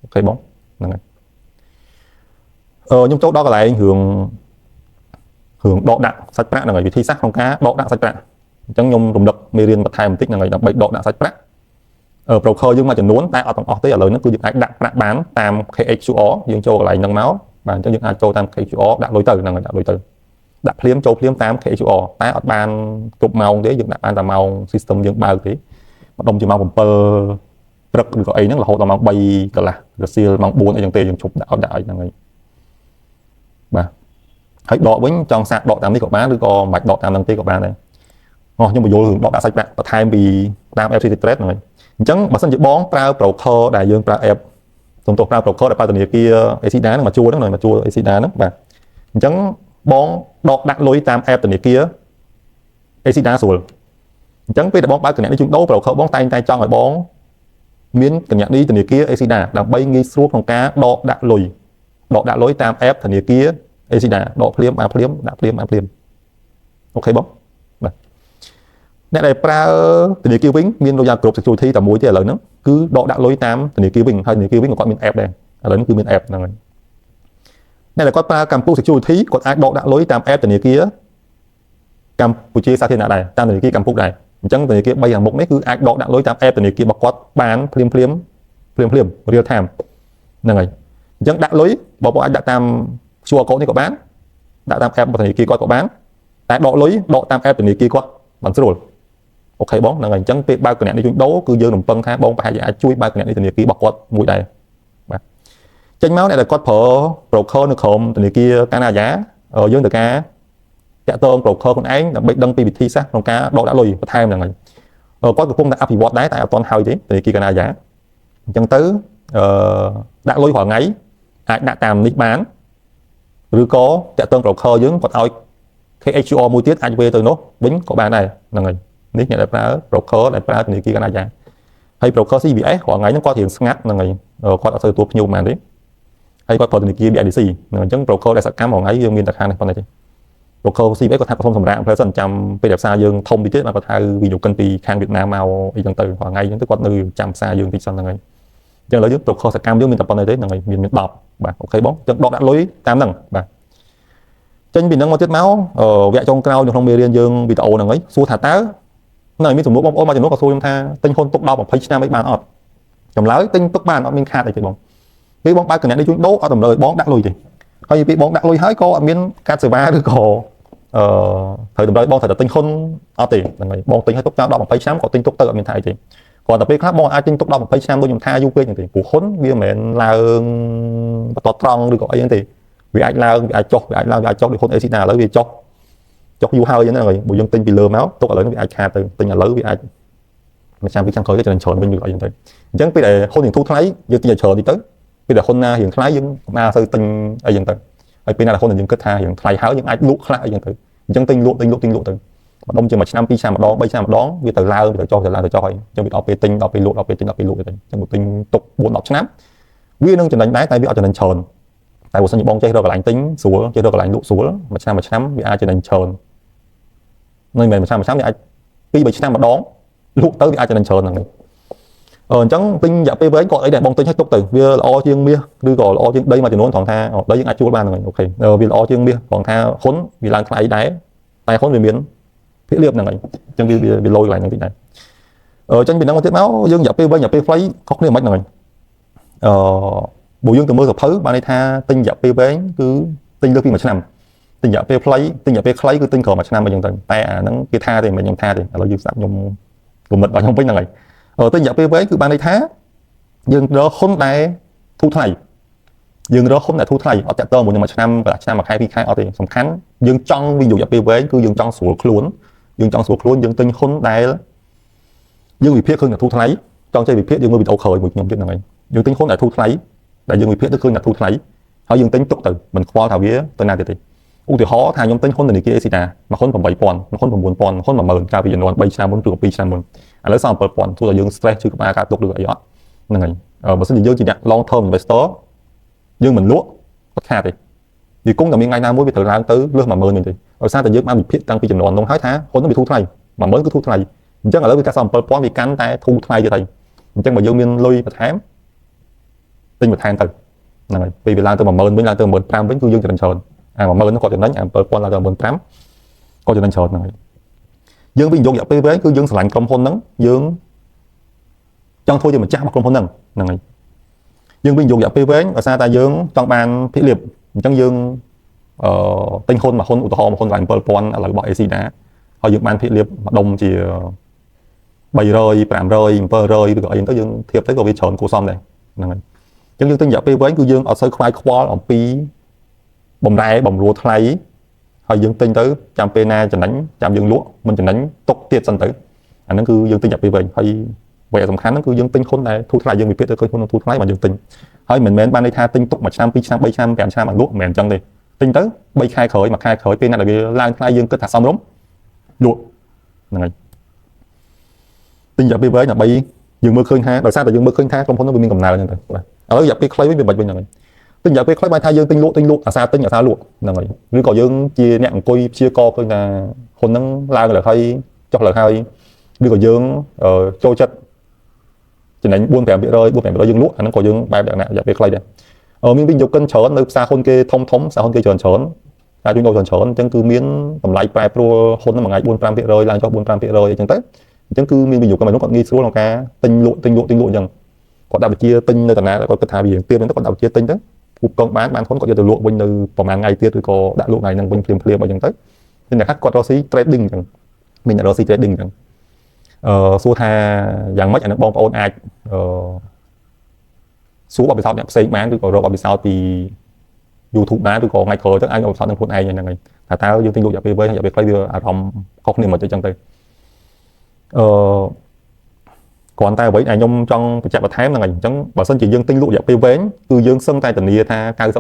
អូខេបងហ្នឹងហើយខ្ញុំចូលដល់កន្លែងរឿងដកដាក់សាច់ប្រាក់ហ្នឹងហើយវិធីសាស្ត្រក្នុងការដកដាក់សាច់ប្រាក់អញ្ចឹងខ្ញុំរំលឹកមេរៀនបន្ថែមបន្តិចហ្នឹងហើយដើម្បីដកដាក់សាច់ប្រាក់broker យើងមួយចំនួនតែអត់ទាំងអស់ទេឥឡូវហ្នឹងគឺយើងអាចដាក់ប្រាក់បានតាម KHQR យើងចូលកន្លែងហ្នឹងមកបាទអញ្ចឹងយើងអាចចូលតាម KHQR ដាក់លុយទៅហ្នឹងហើយដាក់លុយទៅដាក់ភ្លាមចូលភ្លាមតាម KHQR តែអត់បានគ្រប់ម៉ោងទេយើងដាក់បានតែម៉ោង system យើងបើកទេម្ដុំជាម៉ោង7ព្រឹកឬក៏អីហ្នឹងរហូតដល់ម៉ោង3កន្លះរសៀលម៉ោង4អីចឹងទេយើងឈប់ដាក់ឲ្យហ្នឹងហើយបាទហើយដកវិញចង់សាកដកតាមនេះក៏បានឬក៏មិនបាច់ដកតាមហ្នឹងទេក៏បានដែរខ្ញុំបញ្យល់រឿងដកដាក់សាច់ប្រាក់បន្ថែមពីតាម FCT Trade ហ្នឹងហើយអញ្ចឹងបើសិនជាបងប្រើ broker ដែលយើងប្រើ app សំទោសប្រើ broker ដែលប្រើធនាគារ ACIDA ហ្នឹងមកជួលហ្នឹងមកជួល ACIDA ហ្នឹងបាទអញ្ចឹងបងដកដាក់លុយតាម app ធនាគារ ACIDA ស្រួលអញ្ចឹងពេលដែលបងបើកគណនីជួញដូរ broker បងតែងតែចង់ឲ្យបងមានគណនីធនាគារ ACIDA ដើម្បីងាយស្រួលក្នុងការដកដាក់លុយតាម app ធនាគារ ACIDA ដកភ្លាមបានភ្លាមដាក់ភ្លាមបានភ្លាមអូខេបងបាទអ្នកដែលប្រើធនាគារវិញមានដូចយ៉ាងគ្រប់ security តែមួយទេឥឡូវហ្នឹងគឺដកដាក់លុយតាមធនាគារវិញហើយធនាគារវិញក៏គាត់មាន app ដែរឥឡូវនេះគឺមាន app ហ្នឹងហើយអ្នកដែលគាត់ប្រើកម្ពុជា security គាត់អាចដកដាក់លុយតាម app ធនាគារកម្ពុជាសាធារណៈដែរតាមធនាគារកម្ពុជាដែរអញ្ចឹងធនាគារ3ខាងមុខនេះគឺអាចដកដាក់លុយតាម app ធនាគាររបស់គាត់បានភ្លាម real time ហ្នឹងហើយអញ្ចឹងដាក់លុយបងប្អូនអាចដាក់តាម QR code នេះក៏បានដាក់តាម app ធនាគារគាត់ក៏បានតែដកលុយដកតាម app ធនាគារគាត់បានស្រួល អូខេបងហ្នឹងហើយអញ្ចឹងពេលបើកគណនីជួញដូរគឺយើងរំពឹងថាបងប្រហែលជាអាចជួយបើកគណនីធនាគាររបស់គាត់មួយដែរបាទចេញមកអ្នកដែលគាត់ប្រើ broker នៅក្រុមធនាគារកាណាយ៉ាយើងត្រូវការតាក់ទង broker ខ្លួនឯងដើម្បីដឹងពីវិធីសាស្ត្រក្នុងការដកដាក់លុយបន្ថែមហ្នឹងហើយគាត់កំពុងតែអភិវឌ្ឍដែរតែអត់ទាន់ហើយទេធនាគារកាណាយ៉ាអញ្ចឹងទៅដាក់លុយរាល់ថ្ងៃអាចដាក់តាមនេះបានឬក៏តាក់ទង broker យើងគាត់ឲ្យ KHQR មួយទៀតអាចវេទៅនោះវិញក៏បានដែរហ្នឹងហើយនេះអ្នកដែលប្រើ broker ដែលប្រើធនាគារកាណាយ៉ាហើយ broker CBS រាល់ថ្ងៃហ្នឹងគាត់រៀងស្ងាត់ហ្នឹងហើយគាត់អត់សូវទទួលភ្ញៀវបានទេហើយគាត់ប្រើធនាគារ BIDC ហ្នឹងអញ្ចឹង broker ដែលសកម្មរាល់ថ្ងៃយើងមានតែខាងនេះប៉ុណ្ណេះទេ broker CBS គាត់ថាប្រសម្រាប់ផ្លែសិនចាំពេលដែលផ្សារយើងធំតិចទៀតគាត់ហៅវិនិយោគិនពីខាងវៀតណាមមកអីចឹងទៅរាល់ថ្ងៃអញ្ចឹងទៅគាត់នៅចាំផ្សារយើងតិចសិនហ្នឹងហើយអញ្ចឹងឥឡូវយើង broker សកម្មយើងមានតែប៉ុណ្ណេះទេហ្នឹងហើយមាន10បាទអូខេបងអញ្ចឹងដកដាក់លុយតាមហ្នឹងបាទចេញពីហ្នឹងមកទៀតមកវគ្គចុងក្រោយនៅក្នុងមេរៀនយើងវីដេអូហ្នឹងហើយសួរថាតើនៅមានសំណួរបងប្អូនមកចំនួនក៏សួរខ្ញុំថាទិញហ៊ុនទុក10 20ឆ្នាំអីបានអត់ចម្លើយទិញទុកបានអត់មានខាតអីទេបងពេលបងបើកគណនីជួញដូរអត់តម្រូវឲ្យបងដាក់លុយទេហើយពេលបងដាក់លុយហើយក៏អត់មានកាតសេវាឬក៏ត្រូវតម្រូវបងត្រូវតែទិញហ៊ុនអត់ទេហ្នឹងហើយបងទិញឲ្យទុកចោល10 20ឆ្នាំក៏ទិញទុកទៅអត់មានថាអីទេគាត់តែពេលខ្លះបងអាចទិញទុក10 20ឆ្នាំដូចខ្ញុំថាយូរពេកហ្នឹងទេព្រោះហ៊ុនវាមិនមែនឡើងបន្តត្រង់ឬក៏អីហ្នឹងទេវាអាចឡើងវាអាចចុះវាអាចឡើងវាអាចចុះដូចហ៊ុន ACTA ឥឡូវវាចុះយូរហើយហ្នឹងហើយបើយើងទិញពីលើមកទុកឥឡូវវាអាចខាតទៅទិញឥឡូវវាអាចមួយឆ្នាំពីរឆ្នាំក្រោយទៅច្រើនវិញឬអីហ្នឹងទៅអញ្ចឹងពេលដែលហ៊ុនរៀងធូរថ្លៃយើងទិញឲ្យច្រើនតិចទៅពេលដែលហ៊ុនណារៀងថ្លៃយើងមិនអាចទៅទិញអីហ្នឹងទៅហើយពេលណាហ៊ុនយើងគិតថារៀងថ្លៃហើយយើងអាចលក់ខ្លះអីហ្នឹងទៅអញ្ចឹងទិញលក់ទៅម្ដុំជាមួយឆ្នាំ2ឆ្នាំម្ដង3ឆ្នាំម្ដងវាទៅឡើងទៅចុះទៅឡើងទៅចុះហើយអញ្ចឹងវាដល់ពេលទិញដល់ពេលលក់ដល់ពេលទិញដល់ពេលលក់ទៅអញ្ចឹងទិញទុក4 10ឆ្នាំវានឹងចំណេញដែរតែវាអត់ចំណេញច្រើនតែបើសិនជាបងចេះរកកន្លែងទិញស្រួលចេះរកកន្លែងលក់ស្រួលមួយឆ្នាំវាអាចចំណេញច្រើនមិនមែនមួយឆ្នាំវាអាច2 3ឆ្នាំម្ដងលក់ទៅវាអាចចំណេញច្រើនហ្នឹងអញ្ចឹងទិញរយៈពេលវែងក៏អីដែរបងទិញឲ្យទុកទៅវាល្អជាងមាសឬក៏ល្អជាងដីមួយចំនួនត្រង់ថាដីយើងអាចជួលបានហ្នឹងអូខេវាល្អជាងមាសត្រង់ថាហ៊ុនវាឡើងថ្លៃដែរតែហ៊ុនវាមានភាគលាភហ្នឹងហើយអញ្ចឹងវាលយកន្លែងហ្នឹងតិចដែរចេញពីហ្នឹងមកទៀតមកយើងរយៈពេលវែងរយៈពេលខ្លីខុសគ្នាមិនហ្នឹងហើយបើយើងទៅមើលសភៅបានន័យថាទិញរយៈពេលវែងគឺទិញលើពី1ឆ្នាំទិញរយៈពេលខ្លីគឺទិញក្រោម1ឆ្នាំអញ្ចឹងទៅតែអាហ្នឹងគេថាទេមិនខ្ញុំថាទេឥឡូវយើងស្ដាប់ខ្ញុំគំនិតរបស់ខ្ញុំវិញហ្នឹងហើយទិញរយៈពេលវែងគឺបានន័យថាយើងរកហ៊ុនដែលធូរថ្លៃយើងរកហ៊ុនដែលធូរថ្លៃអត់តាក់ទងមួយឆ្នាំកន្លះឆ្នាំមួយខែពីរខែអត់ទេសំខាន់យើងចង់វិនិយោគរយៈពេលវែងគឺយើងចង់ស្រួលខ្លួនយើងទិញហ៊ុនដែលយើងវិភាគឃើញថាធូរថ្លៃចង់ចេះវិភាគយើងមើលវីដេអូក្រោយមួយខ្ញុំទៀតហ្នឹងហើយយើងទិញហ៊ុនដែលធូរថ្លៃដែលយើងវិភាគទៅឃើញថាធូរថ្លៃហើយយើងទិញទុកទៅមិនខ្វល់ថាវាទៅណាទៀតទេឧទាហរណ៍ថាខ្ញុំទិញហ៊ុនធនាគារ ACTA មួយហ៊ុន 8,000 មួយហ៊ុន 9,000 ហ៊ុន 10,000 កាលពីចំនួន3ឆ្នាំមុនឬក៏2ឆ្នាំមុនឥឡូវសល់ 7,000 ទោះតែយើង stress ជឿក្បាលការទុកឬអីអត់ហ្នឹងហើយបើមិនជាយើងជាអ្នក long term investor យើងមិនលក់អត់ខាតទេវាគង់តែមានថ្ងៃណាមួយវាត្រូវឡើងទៅលើស 10,000 វិញទេដោយសារតែយើងបានវិភាគតាំងពីចំនួននោះហើយថាហ៊ុននោះវាធូរថ្លៃ 10,000 គឺធូរថ្លៃអញ្ចឹងឥឡូវវាកាត់សល់ 7,000 វាកាន់តែធូរថ្លៃទៀតហើយអញ្ចឹងបើយើងមានលុយបន្ថែមទិញបន្ថែមទៅហ្នឹងហើយពេលវាឡើងទៅ 10,000 វិញឡើងទៅ 15,000 វិញគឺយើងចំណេញច្រើនអា 10,000 នោះគាត់ចំណេញអា 7,000 ឡើងទៅ 15,000 គាត់ចំណេញច្រើនហ្នឹងហើយយើងវិនិយោគរយៈពេលវែងគឺយើងស្រឡាញ់ក្រុមហ៊ុនហ្នឹងយើងចង់ធ្វើជាម្ចាស់របស់ក្រុមហ៊ុនហ្នឹងហ្នឹងហើយយើងវិនិយោគរយៈពេលវែងដោយសារតែយើងចង់បានភាគលាភអញ្ចឹងយើងទិញហ៊ុនមួយហ៊ុនឧទាហរណ៍មួយហ៊ុនឡើង 7,000 ឥឡូវរបស់ ACTA ហើយយើងបានភាគលាភម្ដុំជា 300 500 700 ឬក៏អីទៅយើងធៀបទៅក៏វាច្រើនគួរសមដែរហ្នឹងហើយអញ្ចឹងយើងទិញរយៈពេលវែងគឺយើងអត់សូវខ្វាយខ្វល់អំពីបំរែបំរួលថ្លៃហើយយើងទិញទៅចាំពេលណាចំណេញចាំយើងលក់មិនចំណេញទុកទៀតសិនទៅអាហ្នឹងគឺយើងទិញរយៈពេលវែងហើយវាសំខាន់ហ្នឹងគឺយើងទិញហ៊ុនដែលធូរថ្លៃយើងវិភាគទៅឃើញហ៊ុនធូរថ្លៃបានយើងទិញហើយមិនមែនបានន័យថាទិញទុក1ឆ្នាំ2ឆ្នាំ3ឆ្នាំ5ឆ្នាំឲ្យលក់មិនមែនអញ្ចឹងទេទិញទៅ3ខែក្រោយ1ខែក្រោយពេលណាដែលវាឡើងថ្លៃយើងគិតថាសមរម្យលក់ហ្នឹងហើយទិញរយៈពេលវែងដើម្បីយើងមើលឃើញថាដោយសារតែយើងមើលឃើញថាក្រុមហ៊ុននោះវាមានកំណើនអញ្ចឹងទៅបាទឥឡូវរយៈពេលខ្លីវិញវាមិនវិញហ្នឹងហើយទិញរយៈពេលខ្លីបានថាយើងទិញលក់អាសាទិញអាសាលក់ហ្នឹងហើយឬក៏យើងជាអ្នកអង្គុយព្យាករឃើញថាហ៊ុនហ្នឹងឡើងលើហើយចុះលើហើយឬក៏យើងចូលចិត្តចំណេញ 4-5% យើងលក់អាហ្នឹងក៏យើងបែបរយៈពេលខ្លីដែរមានវិនិយោគិនច្រើននៅផ្សារហ៊ុនគេធំផ្សារហ៊ុនគេច្រើនការជួញដូរច្រើនអញ្ចឹងគឺមានតម្លៃប្រែប្រួលហ៊ុនមួយថ្ងៃ 4-5% ឡើងចុះ 4-5% អីចឹងទៅអញ្ចឹងគឺមានវិនិយោគិនមួយនោះគាត់ងាយស្រួលក្នុងការទិញលក់អញ្ចឹងគាត់ដាក់បញ្ជាទិញនៅតាណាគាត់គិតថាវាទៀមហ្នឹងគាត់ដាក់បញ្ជាទិញទៅគូបកងបានហ៊ុនគាត់យកទៅលក់វិញនៅប្រហែលថ្ងៃទៀតឬក៏ដាក់លក់ថ្ងៃហ្នឹងវិញភ្លាមអីចឹងទៅតែអ្នកខ្លះគាត់រកស៊ី trading អញ្ចឹងមានអ្នករកស៊ី trading អញ្ចឹង សួរថាយ៉ាងម៉េចអានឹងបងប្អូនអាចសួរបបិសោតអ្នកផ្សេងបានឬក៏រកបបិសោតពី YouTube ដែរឬក៏ថ្ងៃក្រោយទៅអាចបបិសោតនឹងខ្លួនឯងហ្នឹងហើយថាតើយើងទិញលក់រយៈពេលវែងរយៈពេលខ្លីវាអារម្មណ៍ខុសគ្នាមិនអញ្ចឹងទៅគ្រាន់តែអ្វីដែលខ្ញុំចង់បញ្ជាក់បន្ថែមហ្នឹងហើយអញ្ចឹងបើសិនជាយើងទិញលក់រយៈពេលវែងគឺយើងសឹងតែធានាថា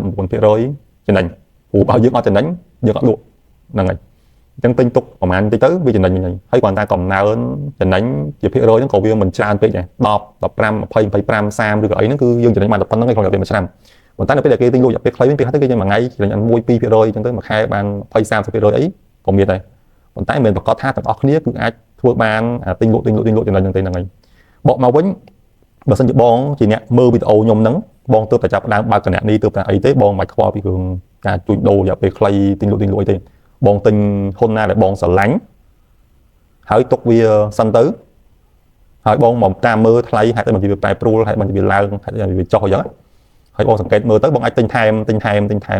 99% ចំណេញព្រោះបើយើងអត់ចំណេញយើងអត់លក់ហ្នឹងហើយអញ្ចឹងទិញទុកប្រហែលតិចទៅវាចំណេញវិញហើយគ្រាន់តែកំណើនចំណេញជាភាគរយហ្នឹងក៏វាមិនច្រើនពេកដែរ10 15 20 25 30ឬក៏អីហ្នឹងគឺយើងចំណេញបានតែប៉ុណ្្នឹងឯងក្នុងរយៈពេលមួយឆ្នាំប៉ុន្តែនៅពេលដែលគេទិញលក់រយៈពេលខ្លីវិញពេលខ្លះទៅគេមួយថ្ងៃចំណេញ1 2% អញ្ចឹងទៅមួយខែបាន20 30% អីក៏មានដែរប៉ុន្តែមិនប្រកាសថាទាំងអស់គ្នាគឺអាចធ្វើបានទិញលក់ចំណេញហ្នឹងទៅហ្នឹងហើយបកមកវិញបើសិនជាបងជាអ្នកមើលវីដេអូខ្ញុំហ្នឹងបងទើបតែចាប់ផ្ដើមបើកគណនីទើបតែអីទេបងមិនខ្វល់ពីរឿងការជួញដូររយៈពេលខ្លីទិញលក់អីទេបងទិញហ៊ុនណាដែលបងស្រឡាញ់ហើយទុកវាសិនទៅហើយបងមកតាមមើលថ្លៃហេតុតែมันជាវាប្រែប្រួលហេតុมันជាវាឡើងហេតុតែវាចុះអញ្ចឹងហើយបងសង្កេតមើលទៅបងអាចទិញថែម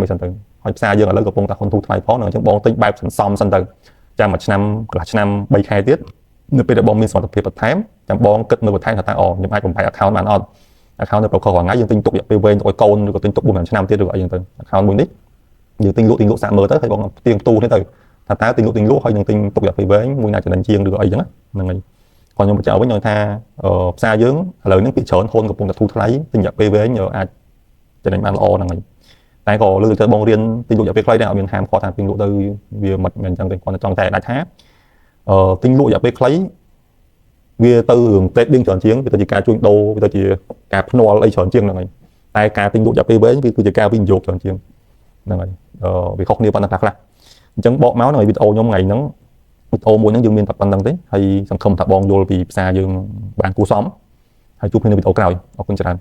អីសិនទៅហើយផ្សារយើងឥឡូវកំពុងតែហ៊ុនធូរថ្លៃផងអញ្ចឹងបងទិញបែបសន្សំសិនទៅចាំមួយឆ្នាំកន្លះឆ្នាំ3ខែទៀតនៅពេលដែលបងមានសមត្ថភាពបន្ថែមចាំបងគិតមើលបន្ថែមថាតើខ្ញុំអាចបំផាយ account បានអត់ account នៅប្រកបរាល់ថ្ងៃយើងទិញទុករយៈពេលវែងឲ្យកូនឬក៏ទិញទុក4 ឆ្នាំទៀតឬក៏អីចឹងទៅ account មួយនេះយើងទិញលក់សាកមើលទៅហើយបងទៀងទូនេះទៅថាតើទិញលក់ហើយនឹងទិញទុករយៈពេលវែងមួយណាចំណេញជាងឬក៏អីចឹងហ្នឹងហើយគាត់ខ្ញុំបញ្ជាក់វិញថាផ្សារយើងឥឡូវនេះពីច្រើនហ៊ុនកំពុងតែធូរថ្លៃទិញរយៈពេលវែងអាចចំណេញបានល្អហ្នឹងហើយតែក៏លើកទៅបងរៀនទិញលក់រយៈពេលខ្លីដែរអត់មានហាមឃាត់ថាទិញលក់ទៅវាមិនមែនចឹងទេគាត់ចង់តែដាច់ថាទិញលក់រយៈពេលខ្លីវាទៅរឿង trading ច្រើនជាងវាទៅជាការជួញដូរវាទៅជាការភ្នាល់អីច្រើនជាងហ្នឹងហើយតែការទិញលក់រយៈពេលវែងវាគឺជាការវិនិយោគច្រើនជាងហ្នឹងហើយវាខុសគ្នាប៉ុណ្ណឹងខ្លះអញ្ចឹងបកមកនៅវីដេអូខ្ញុំថ្ងៃហ្នឹងវីដេអូមួយហ្នឹងយើងមានតែប៉ុណ្្នឹងទេហើយសង្ឃឹមថាបងយល់ពីភាសាយើងបានគួរសមហើយជួបគ្នានៅវីដេអូក្រោយអរគុណច្រើន